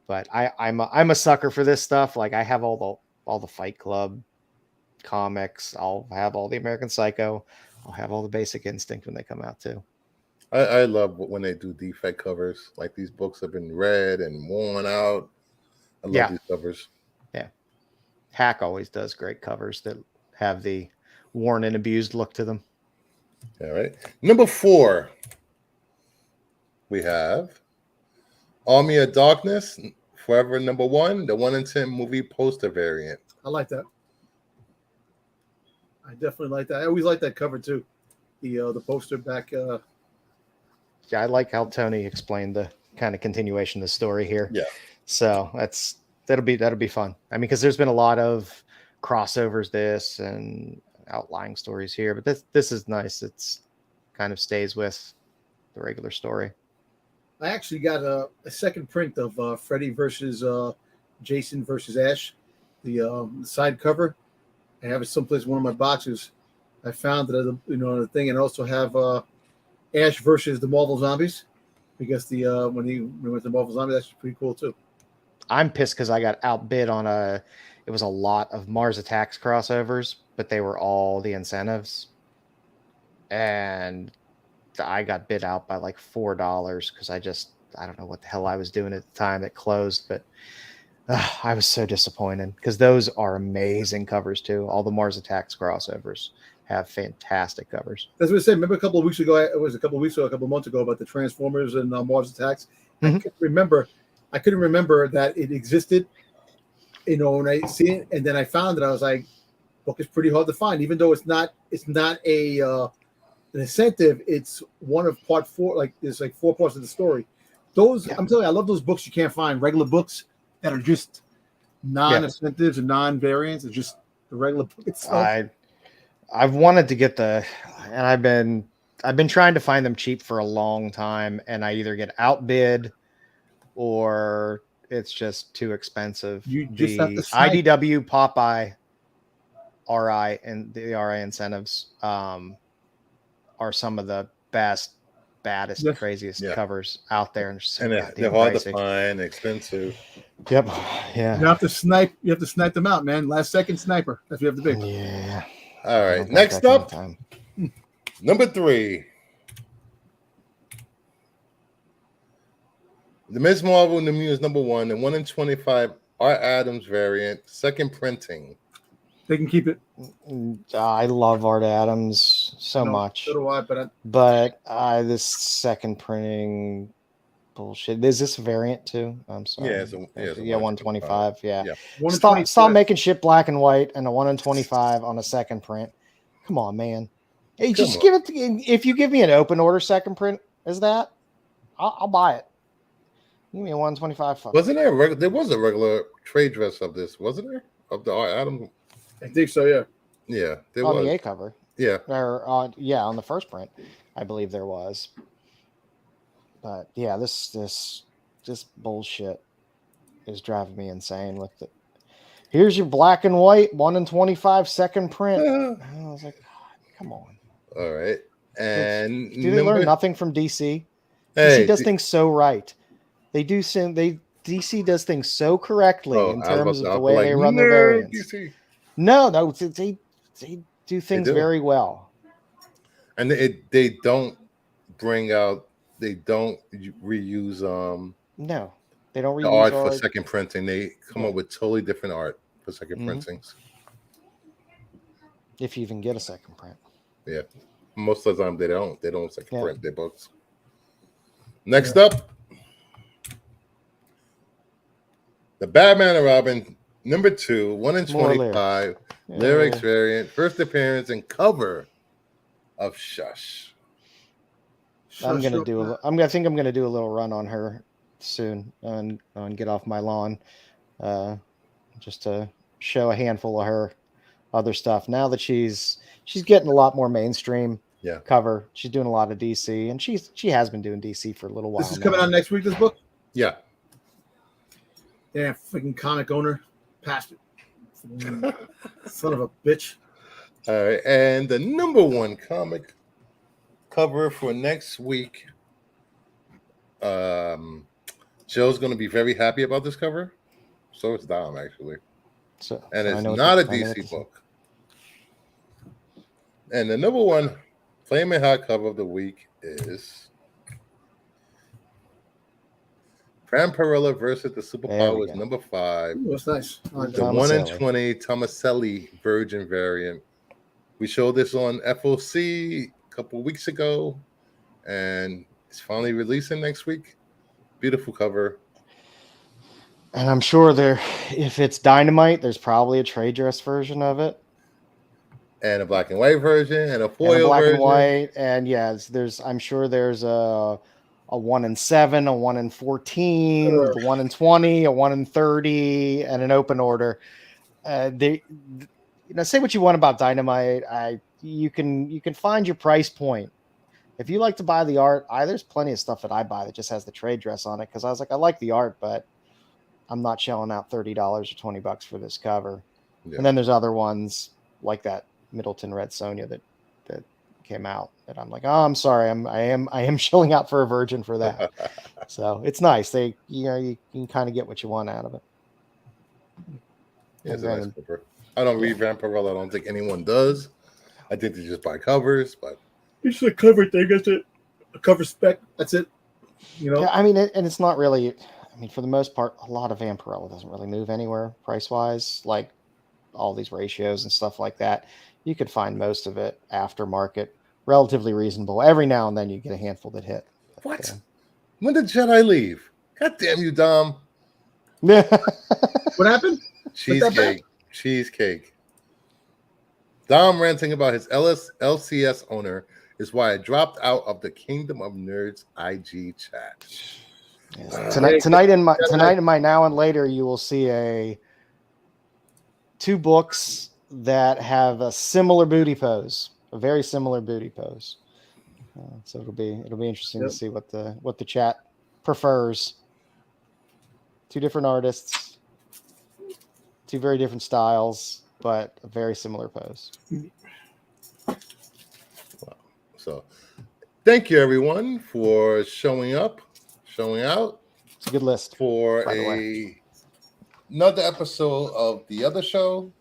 But I'm a sucker for this stuff. Like, I have all the Fight Club comics. I'll have all the American Psycho. I'll have all the Basic Instinct when they come out too. I love when they do defect covers. Like, these books have been read and worn out. I love these covers. Yeah. Hack always does great covers that have the worn and abused look to them. All right. Number 4, we have Army of Darkness, Forever number 1, the 1 in 10 movie poster variant. I like that. I definitely like that. I always like that cover too. The poster back. Yeah, I like how Tony explained the kind of continuation of the story here. Yeah. So that'll be fun. I mean, because there's been a lot of crossovers this and outlying stories here, but this is nice. It's kind of stays with the regular story. I actually got a second print of Freddy versus Jason versus Ash, the side cover. I have it someplace in one of my boxes. I found it, the thing, and also have Ash versus the Marvel Zombies, because when he went to Marvel Zombies, that's pretty cool too. I'm pissed because I got outbid on it was a lot of Mars Attacks crossovers, but they were all the incentives, and I got bid out by like $4 because I don't know what the hell I was doing at the time that closed, but I was so disappointed because those are amazing covers too. All the Mars Attacks crossovers have fantastic covers. That's what I said. Remember a couple of months ago, about the Transformers and Mars Attacks. Mm-hmm. I can't remember. I couldn't remember that it existed. You know, when I see it, and then I found it, I was like, book is pretty hard to find, even though it's not a an incentive. It's one of part 4. Like there's like 4 parts of the story. Those I'm telling you, I love those books you can't find. Regular books that are just non-incentives and non-variants. It's just the regular book itself. I've wanted to get and I've been trying to find them cheap for a long time, and I either get outbid or it's just too expensive. You just have The to snipe. IDW Popeye RI and the RI incentives are some of the baddest, Yes. craziest covers out there, and they're hard to find, expensive. Yep. Yeah. You have to snipe. You have to snipe them out, man. Last second sniper. That's what you have to be. Yeah. All right. Next up, number 3. The Ms. Marvel New Mutants number 1, the 1 in 25 Art Adams variant, second printing. They can keep it. I love Art Adams so much. So do I, but this second printing bullshit. Is this a variant too? I'm sorry. Yeah, it's a 125. Yeah. Yeah. Stop making shit black and white and a 1 in 25 on a second print. Come on, man. Hey, give it. If you give me an open order second print, I'll buy it. Give me a 125. Wasn't there there was a regular trade dress of this, wasn't there? Of the Art Adams. I think so, yeah. Yeah, there on was. The A cover. Yeah. Or on the first print, I believe there was. But yeah, this bullshit is driving me insane with it. Here's your black and white 1 in 25 second print. I was like, God, come on. All right. And do they learn nothing from DC? Hey, DC does things so right. DC does things so correctly in terms of the way they run their variants. DC. No, they do things very well. And they don't reuse no, they don't reuse the art for second printing. They come up with totally different art for second printings. If you even get a second print. Yeah. Most of the time they don't second print their books. Next up, the Batman and Robin number 2, 1 in 25 lyrics variant, first appearance and cover of Shush. I think I'm gonna do a little run on her soon and get off my lawn, just to show a handful of her other stuff. Now that she's getting a lot more mainstream cover, she's doing a lot of DC, and she has been doing DC for a little while. This is coming out next week. This book. Yeah. Yeah, freaking comic owner passed it. Son of a bitch. All right, and the number 1 comic cover for next week. Joe's going to be very happy about this cover. So it's Dom, actually. And it's not a DC book. And the number 1 Flaming Hot cover of the week is Vampirella versus the Superpowers number 5. Ooh, that's nice. The 1 in 20 Tomaselli Virgin variant. We showed this on FOC a couple of weeks ago, and it's finally releasing next week. Beautiful cover. And I'm sure if it's Dynamite, there's probably a trade dress version of it. And a black and white version and a foil black version. And white. And I'm sure there's a 1 in 7, a 1 in 14, a 1 in 20, a 1 in 30, and an open order. Say what you want about Dynamite. You can find your price point. If you like to buy the art, there's plenty of stuff that I buy that just has the trade dress on it, because I was like, I like the art, but I'm not shelling out $30 or $20 for this cover. Yeah. And then there's other ones like that Middleton Red Sonja that came out that I'm like, oh, I'm sorry, I am shelling out for a virgin for that. So it's nice. You can kind of get what you want out of it. Yeah, it's a nice cover. I don't read Vampirella. I don't think anyone does. I think they just buy covers, but it's a cover thing. That's it. A cover spec. That's it. Yeah, I mean, and it's not really. I mean, for the most part, a lot of Vampirella doesn't really move anywhere price wise. Like all these ratios and stuff like that, you could find most of it aftermarket, relatively reasonable. Every now and then, you get a handful that hit. What? When did Jedi leave? God damn you, Dom. What happened? Cheesecake. Dom ranting about his LCS owner is why I dropped out of the Kingdom of Nerds IG chat. Yes. Tonight in my now and later, you will see two books that have a similar booty pose, a very similar booty pose. So it'll be interesting to see what the chat prefers. Two different artists, two very different styles, but a very similar pose. Wow. So thank you everyone for showing up, showing out. It's a good list for another episode of the other show.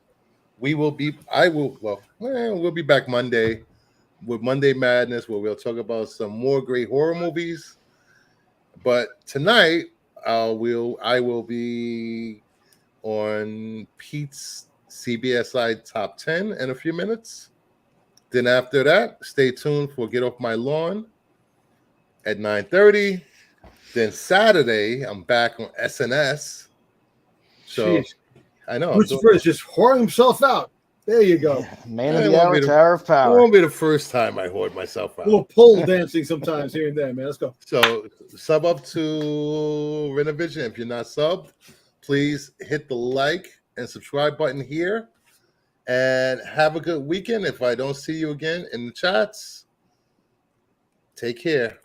We'll be back Monday with Monday Madness, where we'll talk about some more great horror movies. But tonight, I will be on Pete's CBSI Top 10 in a few minutes. Then after that, stay tuned for Get Off My Lawn at 9:30. Then Saturday, I'm back on SNS. So Jeez. I know Lucifer is just whoring himself out. There you go. Yeah, man of the hour, Tower of Power. It won't be the first time I hoard myself out. A little pole dancing sometimes here and there, man. Let's go. So sub up to Renovision. If you're not subbed, please hit the like and subscribe button here. And have a good weekend. If I don't see you again in the chats, take care.